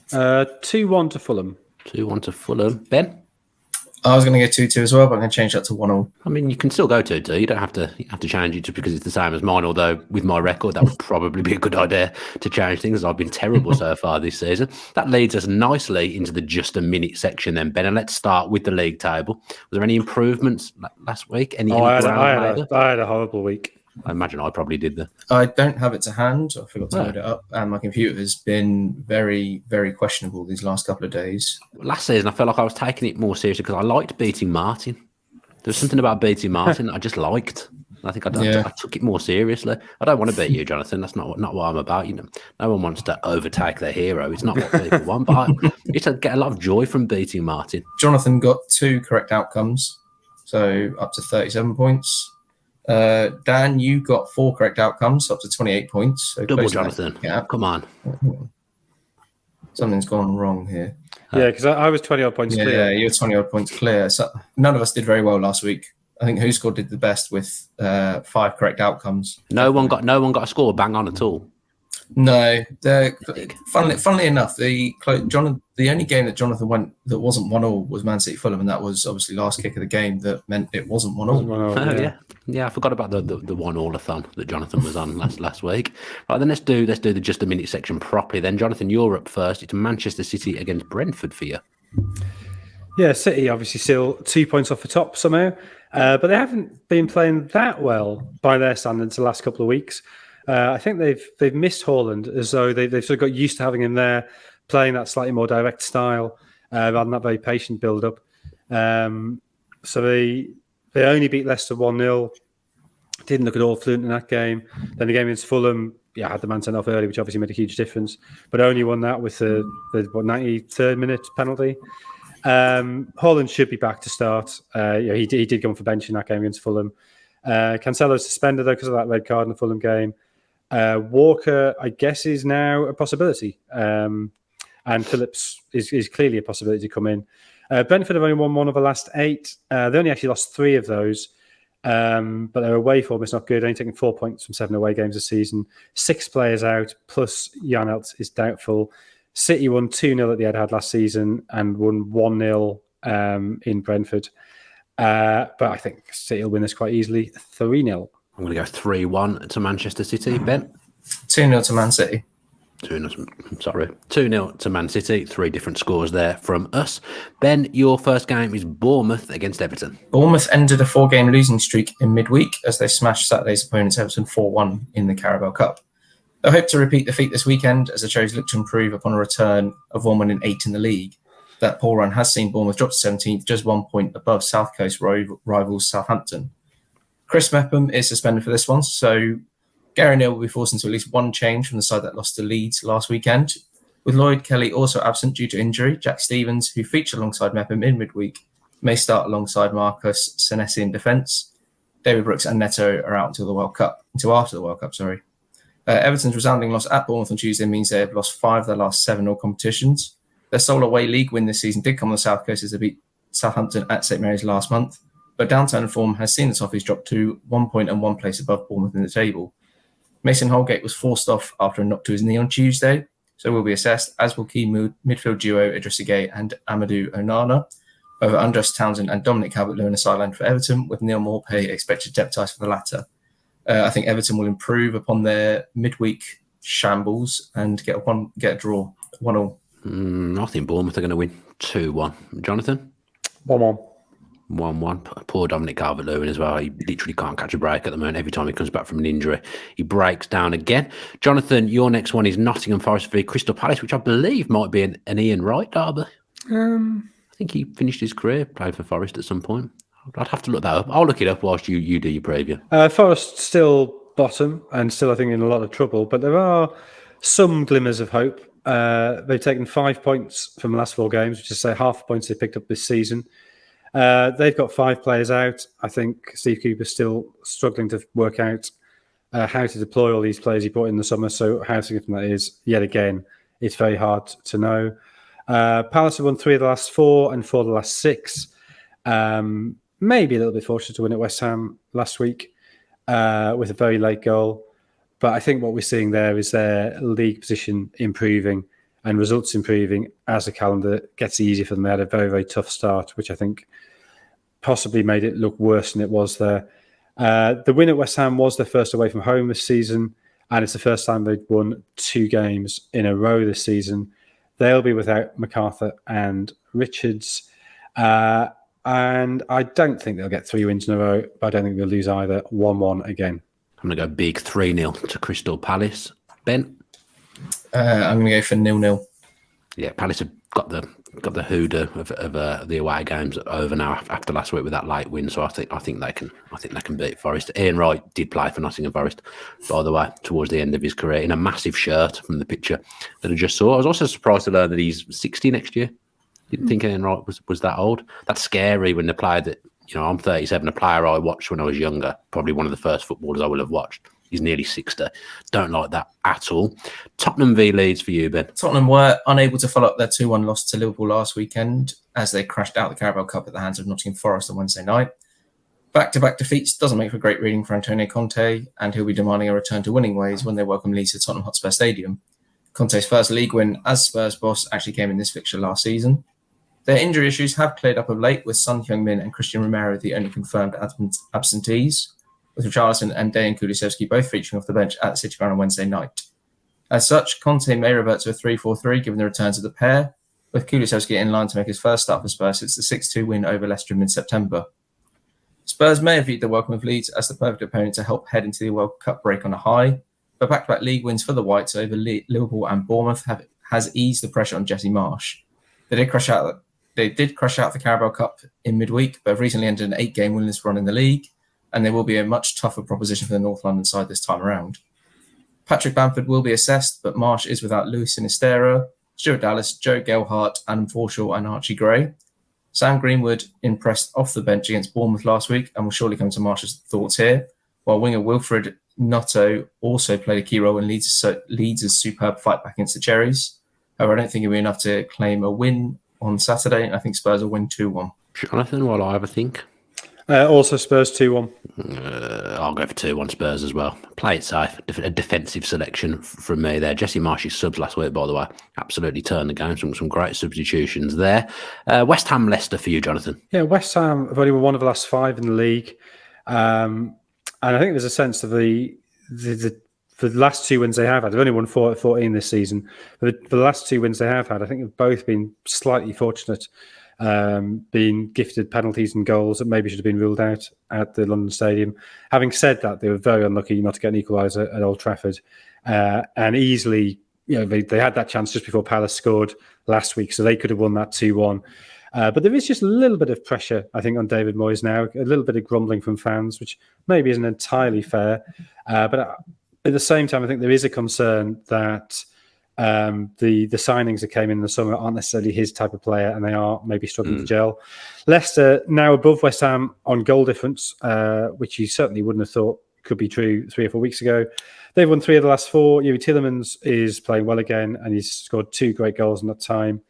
2-1 to Fulham. 2-1 to Fulham. Ben? I was going to go 2-2 as well, but I'm going to change that to 1-1. I mean, you can still go 2-2. You don't have to change it just because it's the same as mine, although with my record, that would probably be a good idea to change things. I've been terrible so far this season. That leads us nicely into the just a minute section then, Ben. And let's start with the league table. Was there any improvements last week? I had a horrible week. I imagine I probably did that. I don't have it to hand. I forgot to load it up. And my computer has been very, very questionable these last couple of days. Last season, I felt like I was taking it more seriously because I liked beating Martin. There was something about beating Martin that I just liked. I think I took it more seriously. I don't want to beat you, Jonathan. That's not what I'm about. No one wants to overtake their hero. It's not what people want. But I used to get a lot of joy from beating Martin. Jonathan got 2 correct outcomes, so up to 37 points. Dan, you got 4 correct outcomes, up to 28 points. So double, Jonathan. Yeah, come on. Something's gone wrong here. Yeah, because I was 20-odd points clear. Yeah, you were 20-odd points clear. So none of us did very well last week. I think WhoScored did the best with 5 correct outcomes. No one got a score bang on at all. No, funnily enough, the only game that Jonathan went that wasn't 1-1 was Man City Fulham, and that was obviously last kick of the game that meant it wasn't 1-1. Yeah, I forgot about the 1-all-a-thon that Jonathan was on last week. Right, then let's do the just a minute section properly. Then Jonathan, you're up first. It's Manchester City against Brentford for you. Yeah, City obviously still 2 points off the top somehow, but they haven't been playing that well by their standards the last couple of weeks. I think they've missed Haaland, as though they've sort of got used to having him there, playing that slightly more direct style, rather than that very patient build-up. So they only beat Leicester 1-0. Didn't look at all fluent in that game. Then the game against Fulham, had the man sent off early, which obviously made a huge difference, but only won that with the 93rd minute penalty. Haaland should be back to start. He did go for bench in that game against Fulham. Cancelo's suspended though because of that red card in the Fulham game. Walker, I guess, is now a possibility, and Phillips is clearly a possibility to come in. Brentford have only won 1 of the last 8. They only actually lost 3 of those, but their away form is not good. Only taking 4 points from 7 away games this season. 6 players out, plus Jan Elst is doubtful. City won 2-0 at the Etihad last season and won 1-0 in Brentford. But I think City will win this quite easily, 3-0. I'm going to go 3-1 to Manchester City. Ben? 2-0 to Man City. 2-0 to Man City. 3 different scores there from us. Ben, your first game is Bournemouth against Everton. Bournemouth ended a 4-game losing streak in midweek as they smashed Saturday's opponents Everton 4-1 in the Carabao Cup. They hope to repeat the feat this weekend as the Cherries look to improve upon a return of 1 win in 8 in the league. That poor run has seen Bournemouth drop to 17th, just 1 point above South Coast rivals Southampton. Chris Mepham is suspended for this one, so Gary Neal will be forced into at least one change from the side that lost to Leeds last weekend. With Lloyd Kelly also absent due to injury, Jack Stevens, who featured alongside Mepham in midweek, may start alongside Marcus Senesi in defence. David Brooks and Neto are out until after the World Cup. Everton's resounding loss at Bournemouth on Tuesday means they have lost 5 of their last 7 all competitions. Their sole away league win this season did come on the South Coast as they beat Southampton at St Mary's last month, but downturn in form has seen the Toffees drop to 1 point and 1 place above Bournemouth in the table. Mason Holgate was forced off after a knock to his knee on Tuesday, so will be assessed, as will key midfield duo Idrissa Gueye and Amadou Onana, over Andres Townsend and Dominic Calvert-Lewin sidelined for Everton, with Neil Maupay expected to deputise for the latter. I think Everton will improve upon their midweek shambles and get a draw, 1-1. I think Bournemouth are going to win 2-1. Jonathan? 1-1. 1-1. Poor Dominic Calvert-Lewin as well. He literally can't catch a break at the moment. Every time he comes back from an injury, he breaks down again. Jonathan, your next one is Nottingham Forest v Crystal Palace, which I believe might be an Ian Wright derby. I think he finished his career, played for Forest at some point. I'd have to look that up. I'll look it up whilst you do your preview. Forest still bottom and still, I think, in a lot of trouble, but there are some glimmers of hope. They've taken 5 points from the last 4 games, which is, say, half the points they picked up this season. They've got 5 players out. I think Steve Cooper's still struggling to work out how to deploy all these players he brought in the summer. So how significant that is, yet again, it's very hard to know. Palace have won 3 of the last 4 and 4 of the last 6. Maybe a little bit fortunate to win at West Ham last week with a very late goal. But I think what we're seeing there is their league position improving and results improving as the calendar gets easier for them. They had a very, very tough start, which I think possibly made it look worse than it was there. The win at West Ham was their first away from home this season, and it's the first time they've won 2 games in a row this season. They'll be without MacArthur and Richards. And I don't think they'll get 3 wins in a row, but I don't think they'll lose either. 1-1 again. I'm going to go big 3-0 to Crystal Palace. Ben? I'm going to go for 0-0. Yeah, Palace have got the hoodoo of the away games over now after last week with that late win. So I think they can beat Forest. Ian Wright did play for Nottingham Forest, by the way, towards the end of his career in a massive shirt from the picture that I just saw. I was also surprised to learn that he's 60 next year. Didn't think Ian Wright was that old. That's scary when the player that, I'm 37, a player I watched when I was younger, probably one of the first footballers I will have watched. He's nearly 60. Don't like that at all. Tottenham v Leeds for you, Ben. Tottenham were unable to follow up their 2-1 loss to Liverpool last weekend as they crashed out the Carabao Cup at the hands of Nottingham Forest on Wednesday night. Back-to-back defeats doesn't make for great reading for Antonio Conte, and he'll be demanding a return to winning ways when they welcome Leeds to Tottenham Hotspur Stadium. Conte's first league win as Spurs boss actually came in this fixture last season. Their injury issues have cleared up of late, with Son Heung-min and Christian Romero the only confirmed absentees, with Richarlison and Dejan Kulusevski both featuring off the bench at the City Ground on Wednesday night. As such, Conte may revert to a 3-4-3 given the returns of the pair, with Kulusevski in line to make his first start for Spurs since the 6-2 win over Leicester in mid-September. Spurs may have viewed the welcome of Leeds as the perfect opponent to help head into the World Cup break on a high, but back-to-back league wins for the Whites over Liverpool and Bournemouth has eased the pressure on Jesse Marsch. They did crash out the Carabao Cup in midweek, but have recently ended an 8-game winless run in the league, and they will be a much tougher proposition for the North London side this time around. Patrick Bamford will be assessed, but Marsch is without Luis Sinisterra, Stuart Dallas, Joe Gelhardt, Adam Forshaw and Archie Gray. Sam Greenwood impressed off the bench against Bournemouth last week and will surely come to Marsch's thoughts here, while winger Wilfred Gnonto also played a key role in Leeds' superb fight back against the Cherries. However, I don't think it'll be enough to claim a win on Saturday, and I think Spurs will win 2-1. Jonathan, while I have a think. Also Spurs 2-1. I'll go for 2-1 Spurs as well. Play it safe. A defensive selection from me there. Jesse Marsh's subs last week, by the way, absolutely turned the game. Some great substitutions there. West Ham Leicester for you, Jonathan. Yeah, West Ham have only won one of the last 5 in the league. And I think there's a sense of the last 2 wins they have had. They've only won 4 out of 14 this season. But the last 2 wins they have had, I think have both been slightly fortunate. Being gifted penalties and goals that maybe should have been ruled out at the London Stadium. Having said that, they were very unlucky not to get an equaliser at Old Trafford, and easily, they had that chance just before Palace scored last week, so they could have won that 2-1. But there is just a little bit of pressure, I think, on David Moyes now, a little bit of grumbling from fans, which maybe isn't entirely fair. But at the same time, I think there is a concern that the signings that came in the summer aren't necessarily his type of player, and they are maybe struggling to gel. Leicester now above West Ham on goal difference, which you certainly wouldn't have thought could be true 3 or 4 weeks ago. They've won 3 of the last 4. Yuri Tielemans is playing well again, and he's scored 2 great goals in that time.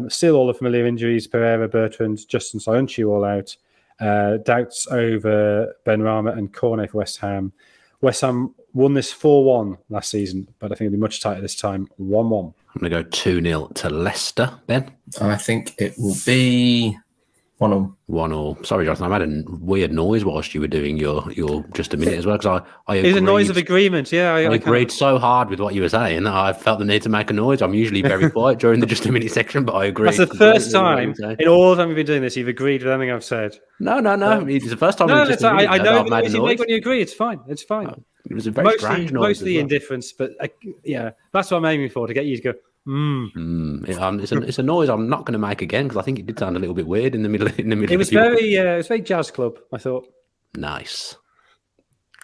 Still all the familiar injuries: Pereira, Bertrand, Justin Soyuncu all out. Doubts over Ben Rama and Cornet for West Ham. West Ham won this 4-1 last season, but I think it'll be much tighter this time, 1-1. I'm going to go 2-0 to Leicester, Ben. I think it will be 1-1. 1-1. Sorry, Jonathan, I had a weird noise whilst you were doing your just a minute as well, because I agreed. It was a noise of agreement, yeah. I agreed so hard with what you were saying that I felt the need to make a noise. I'm usually very quiet during the just a minute section, but I agree. That's the first time in all the time we've been doing this you've agreed with anything I've said. No. It's the first time. No, I know the noise you make when you agree. It's fine. It's fine. Oh, it was a very strange noise. Mostly indifference, but that's what I'm aiming for, to get you to go. It's a noise I'm not going to make again, because I think it did sound a little bit weird in the middle. It was very jazz club, I thought. Nice,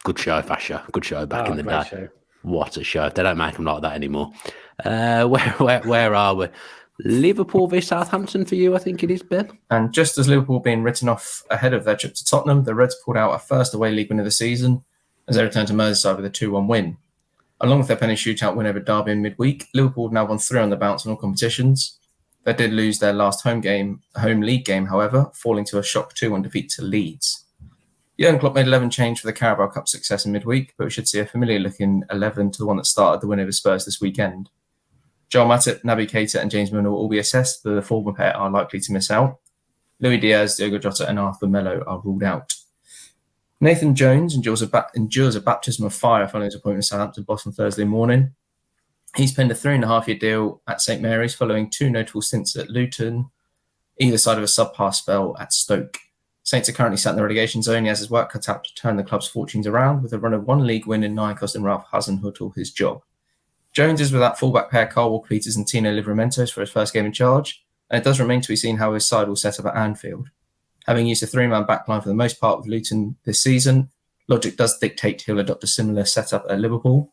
good show, Fasher. Good show back in the day. Show. What a show! They don't make them like that anymore. Where are we? Liverpool v Southampton for you, I think it is, Ben. And just as Liverpool being written off ahead of their trip to Tottenham, the Reds pulled out a first away league win of the season as they returned to Merseyside with a 2-1 win. Along with their penny shootout win over Derby in midweek, Liverpool now won 3 on the bounce in all competitions. They did lose their last home league game, however, falling to a shock 2-1 defeat to Leeds. Jurgen Klopp made 11 change for the Carabao Cup success in midweek, but we should see a familiar-looking 11 to the one that started the win over Spurs this weekend. Joel Matip, Naby Keita and James Milner will all be assessed, but the former pair are likely to miss out. Luis Diaz, Diogo Jota and Arthur Melo are ruled out. Nathan Jones endures a baptism of fire following his appointment with Southampton boss on Thursday morning. He's penned a 3.5-year deal at St Mary's following 2 notable stints at Luton, either side of a subpar spell at Stoke. Saints are currently sat in the relegation zone. He has his work cut out to turn the club's fortunes around, with a run of 1 league win in 9 costing Ralph Hasenhüttl his job. Jones is without fullback pair Carl Walker-Peters and Tino Livramentos for his first game in charge, and it does remain to be seen how his side will set up at Anfield. Having used a 3-man backline for the most part with Luton this season, logic does dictate he'll adopt a similar setup at Liverpool.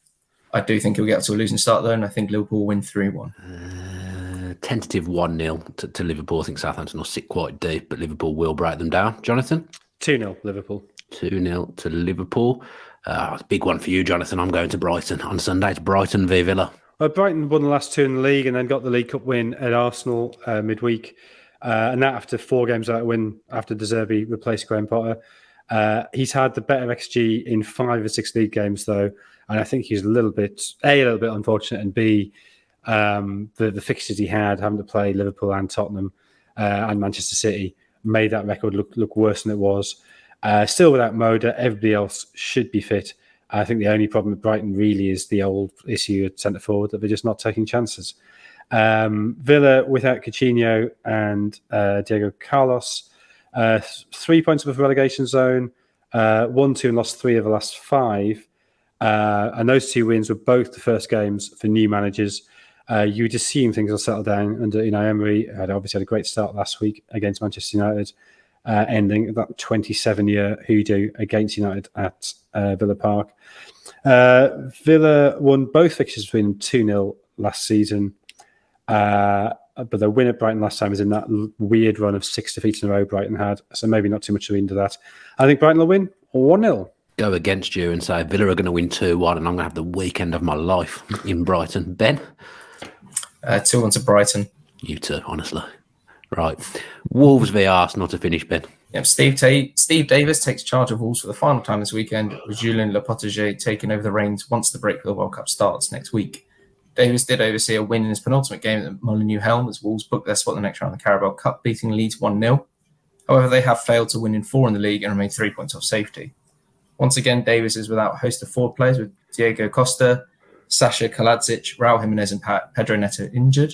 I do think he'll get to a losing start though, and I think Liverpool will win 3-1. Tentative 1-0 to Liverpool. I think Southampton will sit quite deep, but Liverpool will break them down. Jonathan? 2-0 Liverpool. 2-0 to Liverpool. It's a big one for you, Jonathan. I'm going to Brighton on Sunday. It's Brighton v Villa. Brighton won the last 2 in the league and then got the League Cup win at Arsenal midweek. And that after 4 games without a win after De Zerbi replaced Graham Potter. He's had the better XG in 5 or 6 league games, though. And I think he's a little bit unfortunate, and B, the fixtures he had, having to play Liverpool and Tottenham and Manchester City, made that record look worse than it was. Still without Moda, everybody else should be fit. I think the only problem with Brighton really is the old issue at centre forward, that they're just not taking chances. Villa without Coutinho and Diego Carlos, 3 points above relegation zone, 1-2 and lost 3 of the last 5. And those 2 wins were both the first games for new managers. You'd assume things will settle down under Unai Emery. Obviously had a great start last week against Manchester United, ending that 27-year hoodoo against United at Villa Park. Villa won both fixtures between them 2-0 last season. But the win at Brighton last time was in that weird run of 6 defeats in a row Brighton had, so maybe not too much to read into that. I think Brighton will win 1-0. Go against you and say Villa are going to win 2-1, and I'm going to have the weekend of my life in Brighton. Ben? 2-1 to Brighton. You too, honestly. Right. Wolves v Arsenal to finish, Ben. Yep, Steve Davis takes charge of Wolves for the final time this weekend, with Julien Lopetegui taking over the reins once the break for the World Cup starts next week. Davis did oversee a win in his penultimate game at Molineux Helm as Wolves booked their spot in the next round of the Carabao Cup, beating Leeds 1-0. However, they have failed to win in 4 in the league and remain 3 points off safety. Once again, Davis is without a host of forward players, with Diego Costa, Sasha Kaladzic, Raul Jimenez and Pedro Neto injured.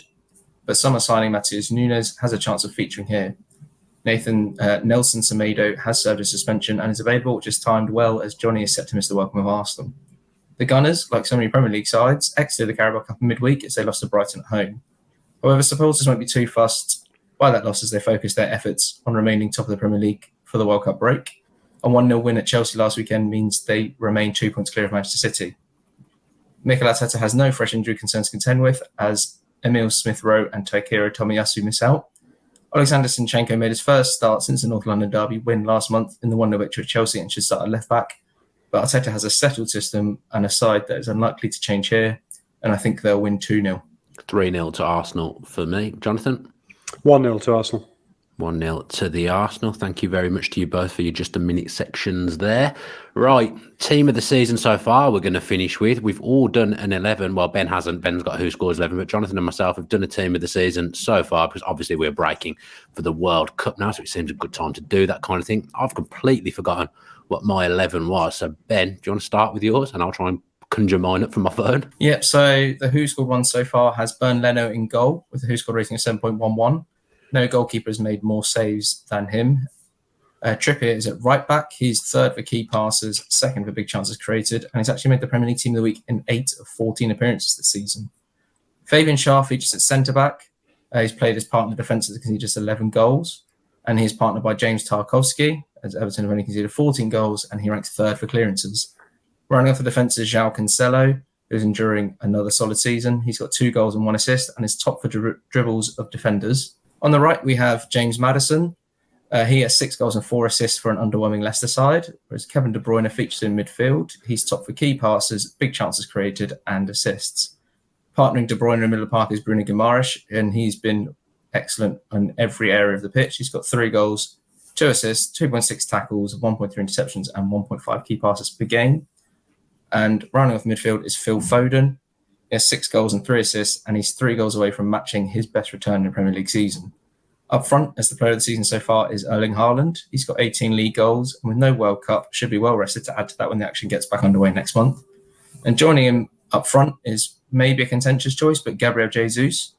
But summer signing Matheus Nunes has a chance of featuring here. Nelson Semedo has served a suspension and is available, which is timed well as Johnny is set to miss the welcome of Arsenal. The Gunners, like so many Premier League sides, exited the Carabao Cup in midweek as they lost to Brighton at home. However, supporters won't be too fussed by that loss as they focus their efforts on remaining top of the Premier League for the World Cup break. A 1-0 win at Chelsea last weekend means they remain 2 points clear of Manchester City. Mikel Arteta has no fresh injury concerns to contend with as Emil Smith-Rowe and Takeru Tomiyasu miss out. Alexander Zinchenko made his first start since the North London derby win last month in the 1-0 victory at Chelsea and should start at left-back. But Arteta has a settled system and a side that is unlikely to change here, and I think they'll win 2-0. 3-0 to Arsenal for me. Jonathan? 1-0 to Arsenal. 1-0 to the Arsenal. Thank you very much to you both for your just a minute sections there. Right, team of the season so far we're going to finish with. We've all done an 11. Well, Ben hasn't. Ben's got Who Scores 11, but Jonathan and myself have done a team of the season so far because obviously we're breaking for the World Cup now, so it seems a good time to do that kind of thing. I've completely forgotten what my 11 was. So, Ben, do you want to start with yours? And I'll try and conjure mine up from my phone. Yep, so the Who Scored one so far has Bernd Leno in goal with a Who Scored rating of 7.11. No goalkeeper has made more saves than him. Trippier is at right back. He's third for key passes, second for big chances created, and he's actually made the Premier League Team of the Week in 8 of 14 appearances this season. Fabian Schär features at centre back. He's played his part in the defence because he just 11 goals, and he's partnered by James Tarkowski, as Everton have only conceded 14 goals, and he ranks third for clearances. Running off the defence is João Cancelo, who's enduring another solid season. He's got 2 goals and 1 assist, and is top for dribbles of defenders. On the right, we have James Maddison. He has 6 goals and 4 assists for an underwhelming Leicester side, whereas Kevin De Bruyne features in midfield. He's top for key passes, big chances created, and assists. Partnering De Bruyne in the middle of the park is Bruno Guimaraes, and he's been excellent on every area of the pitch. He's got 3 goals, 2 assists, 2.6 tackles, 1.3 interceptions, and 1.5 key passes per game. And rounding off midfield is Phil Foden. He has 6 goals and 3 assists, and he's 3 goals away from matching his best return in the Premier League season. Up front, as the player of the season so far, is Erling Haaland. He's got 18 league goals, and with no World Cup, should be well rested to add to that when the action gets back underway next month. And joining him up front is maybe a contentious choice, but Gabriel Jesus.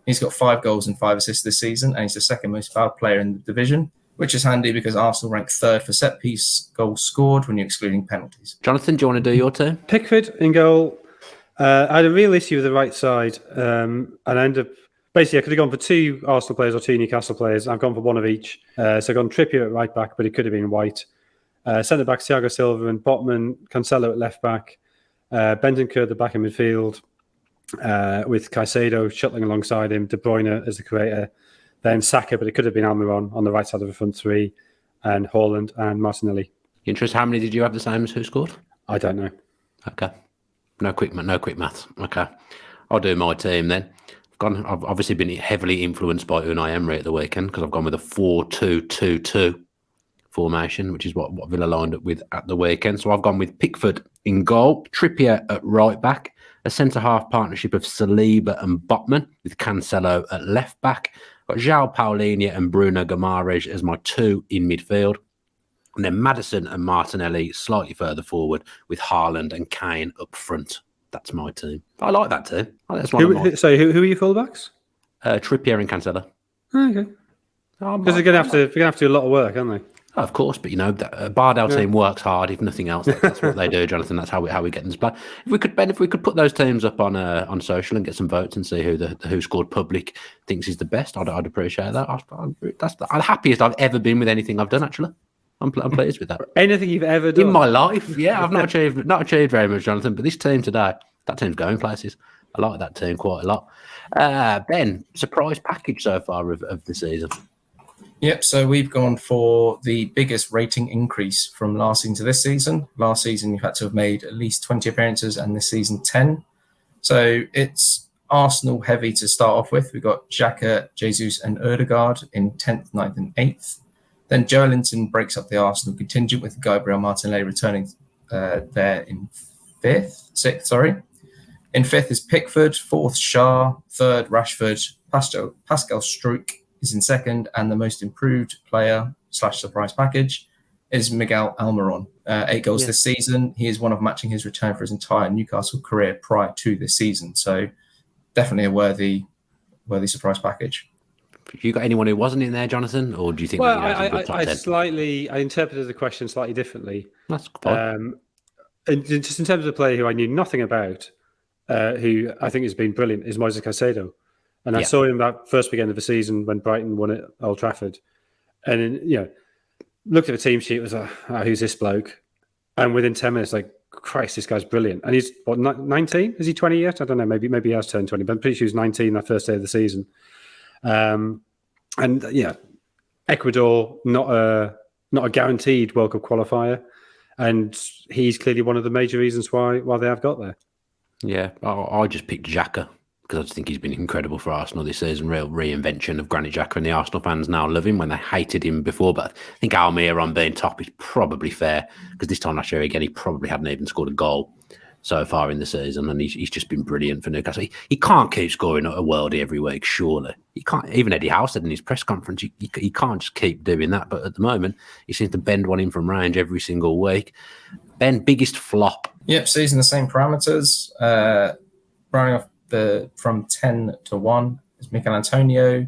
He's got 5 goals and 5 assists this season, and he's the second most fouled player in the division, which is handy because Arsenal rank 3rd for set-piece goals scored when you're excluding penalties. Jonathan, do you want to do your team? Pickford in goal. I had a real issue with the right side, and I ended up basically I could have gone for 2 Arsenal players or 2 Newcastle players. I've gone for 1 of each. So I've gone Trippier at right back, but it could have been White. Centre back Thiago Silva and Botman, Cancelo at left back, Bentancur at the back in midfield, with Caicedo shuttling alongside him, De Bruyne as the creator, then Saka, but it could have been Almiron on the right side of the front 3, and Haaland and Martinelli. Interest, how many did you have the same as Who Scored? I don't know. Okay. No quick maths. Okay. I'll do my team then. I've obviously been heavily influenced by Unai Emery at the weekend because I've gone with a 4-2-2-2 formation, which is what Villa lined up with at the weekend. So I've gone with Pickford in goal, Trippier at right back, a centre-half partnership of Saliba and Botman with Cancelo at left back. Got João Paulinho and Bruno Guimaraes as my 2 in midfield. And then Maddison and Martinelli slightly further forward with Haaland and Kane up front. That's my team. I like that team. That's one of mine. So who are your fullbacks? Trippier and Cancelo. Okay. Because they're going to have to do a lot of work, aren't they? Oh, of course, but the Bardell team works hard. If nothing else, that's what they do, Jonathan. That's how we get them to play. If we could put those teams up on social and get some votes and see who the Who Scored public thinks is the best, I'd appreciate that. That's the happiest I've ever been with anything I've done. Actually, I'm pleased with that. Anything you've ever done in my life? Yeah, I've not achieved very much, Jonathan. But this team today, that team's going places. I like that team quite a lot. Ben, surprise package so far of the season. Yep, so we've gone for the biggest rating increase from last season to this season. Last season, you had to have made at least 20 appearances, and this season, 10. So it's Arsenal heavy to start off with. We've got Xhaka, Jesus, and Ødegaard in 10th, 9th, and 8th. Then Joelinton breaks up the Arsenal contingent with Gabriel Martinelli returning there in sixth. In fifth is Pickford, fourth Shah, third Rashford, Pascal Struijk is in second, and the most improved player / surprise package is Miguel Almiron. 8 goals this season. He is one of matching his return for his entire Newcastle career prior to this season. So definitely a worthy surprise package. You got anyone who wasn't in there, Jonathan, or do you think? Well, I I interpreted the question slightly differently. That's fine. And just in terms of a player who I knew nothing about, who I think has been brilliant, is Moises Caicedo. And I saw him that first weekend of the season when Brighton won at Old Trafford, and looked at the team sheet, was like, who's this bloke? And within 10 minutes, like, Christ, this guy's brilliant. And he's, 19? Is he 20 yet? I don't know. Maybe he has turned 20, but I'm pretty sure he was 19 that first day of the season. Ecuador, not a guaranteed World Cup qualifier. And he's clearly one of the major reasons why they have got there. Yeah, I just picked Xhaka because I just think he's been incredible for Arsenal this season. Real reinvention of Granit Xhaka, and the Arsenal fans now love him when they hated him before. But I think Almiron being top is probably fair because this time last year, again, he probably hadn't even scored a goal so far in the season, and he's just been brilliant for Newcastle. He can't keep scoring a worldie every week, surely. He can't. Even Eddie Howe said in his press conference, he can't just keep doing that. But at the moment, he seems to bend one in from range every single week. Ben, biggest flop? Yep, so using the same parameters. Running off from 10 to 1 is Mikel Antonio,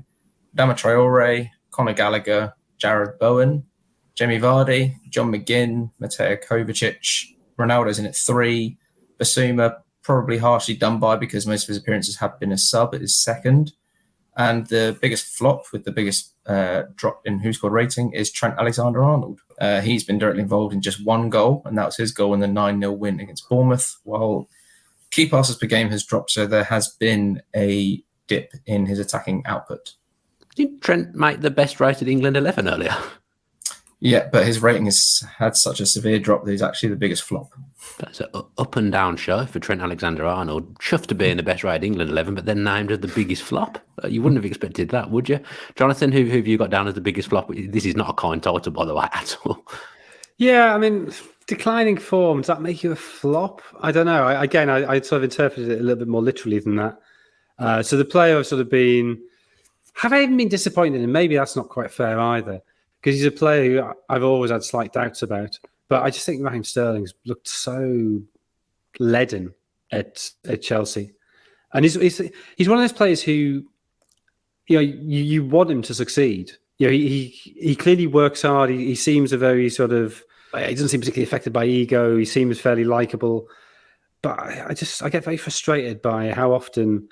Adama Traore, Conor Gallagher, Jared Bowen, Jamie Vardy, John McGinn, Mateo Kovacic. Ronaldo's in at 3. Basuma, probably harshly done by because most of his appearances have been a sub, is second. And the biggest flop with the biggest drop in WhoScored rating is Trent Alexander-Arnold. He's been directly involved in just 1 goal, and that was his goal in the 9-0 win against Bournemouth, while key passes per game has dropped, so there has been a dip in his attacking output. Did Trent make the best rated England 11 earlier? Yeah, but his rating has had such a severe drop that he's actually the biggest flop. That's an up and down show for Trent Alexander-Arnold. Chuffed to be in the best rated England 11, but then named as the biggest flop. You wouldn't have expected that, would you? Jonathan, who have you got down as the biggest flop? This is not a kind title, by the way, at all. Yeah, I mean, declining form, does that make you a flop? I don't know. I sort of interpreted it a little bit more literally than that. So the player I've sort of been... Have I even been disappointed? And maybe that's not quite fair either. Because he's a player who I've always had slight doubts about. But I just think Raheem Sterling's looked so leaden at Chelsea. And he's one of those players who, you want him to succeed. He clearly works hard. He seems a very sort of... He doesn't seem particularly affected by ego. He seems fairly likable. But I get very frustrated by how often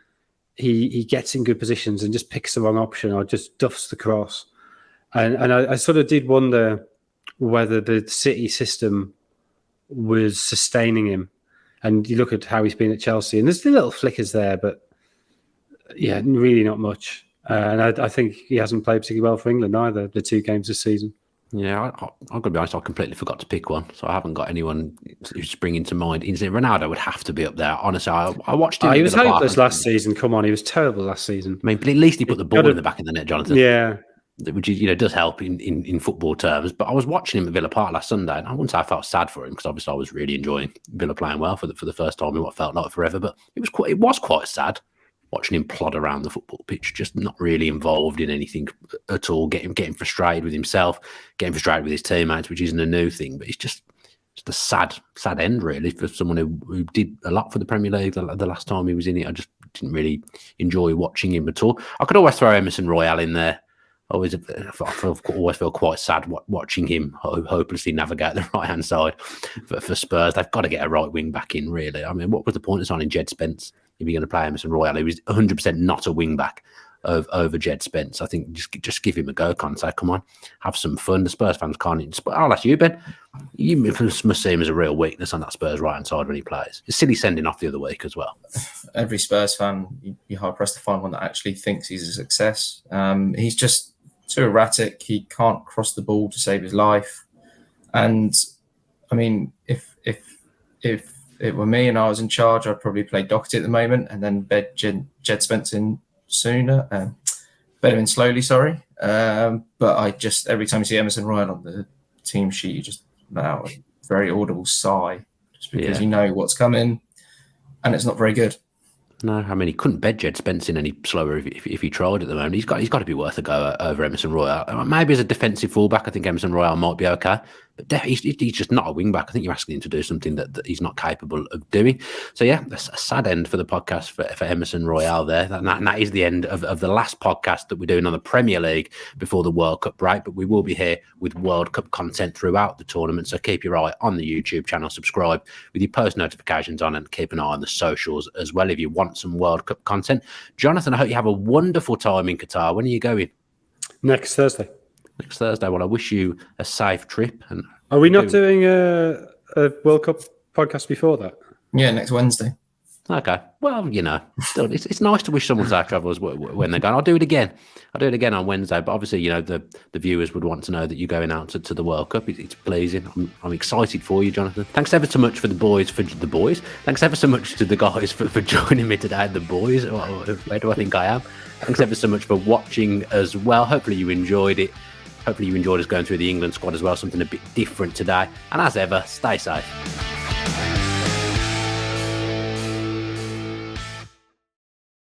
he gets in good positions and just picks the wrong option or just duffs the cross. And I sort of did wonder whether the City system was sustaining him. And you look at how he's been at Chelsea, and there's the little flickers there, but yeah, really not much. And I think he hasn't played particularly well for England either, the 2 games this season. Yeah, I'm going to be honest, I completely forgot to pick one. So I haven't got anyone who's springing to mind. Ronaldo would have to be up there. Honestly, I watched him. He was hopeless last season. Come on, he was terrible last season. I mean, but at least he put the ball in the back of the net, Jonathan. Yeah. Which is, does help in football terms. But I was watching him at Villa Park last Sunday, and I wouldn't say I felt sad for him because obviously I was really enjoying Villa playing well for the first time in what felt like forever. But it was quite sad watching him plod around the football pitch, just not really involved in anything at all, getting frustrated with himself, getting frustrated with his teammates, which isn't a new thing. But it's just a sad end, really, for someone who did a lot for the Premier League the last time he was in it. I just didn't really enjoy watching him at all. I could always throw Emerson Royale in there. I always feel quite sad watching him hopelessly navigate the right-hand side for Spurs. They've got to get a right wing back in, really. I mean, what was the point of signing Jed Spence if you're going to play Emerson Royale? He was 100% not a wing back over Jed Spence. I think just give him a go, Con. Say, come on, have some fun. The Spurs fans can't. I'll ask you, Ben. You must see him as a real weakness on that Spurs right-hand side when he plays. It's silly sending off the other week as well. Every Spurs fan, you're hard-pressed to find one that actually thinks he's a success. He's just too erratic. He can't cross the ball to save his life. And I mean, if it were me and I was in charge, I'd probably play Doherty at the moment and then bed Jed Spence in sooner. Bellerin slowly, sorry. But I just, every time you see Emerson Royal on the team sheet, you just let out a very audible sigh, just because you know what's coming, and it's not very good. No, I mean, he couldn't bed Jed Spence in any slower if he tried at the moment. He's got to be worth a go over Emerson Royal. Maybe as a defensive fullback, I think Emerson Royal might be okay. But he's just not a wing back. I think you're asking him to do something that he's not capable of doing. So, yeah, that's a sad end for the podcast for Emerson Royal there. And that is the end of the last podcast that we're doing on the Premier League before the World Cup break. But we will be here with World Cup content throughout the tournament. So keep your eye on the YouTube channel, subscribe with your post notifications on, and keep an eye on the socials as well if you want some World Cup content. Jonathan, I hope you have a wonderful time in Qatar. When are you going? Next Thursday. Next Thursday. Well, I wish you a safe trip. And are we not doing a World Cup podcast before that? Yeah, next Wednesday. Okay. Well, still, it's nice to wish someone safe travels when they're going. I'll do it again. I'll do it again on Wednesday. But obviously, the viewers would want to know that you're going out to the World Cup. It's pleasing. I'm excited for you, Jonathan. Thanks ever so much for the boys. Thanks ever so much to the guys for joining me today. The boys. Where do I think I am? Thanks ever so much for watching as well. Hopefully you enjoyed it. Hopefully you enjoyed us going through the England squad as well. Something a bit different today. And as ever, stay safe.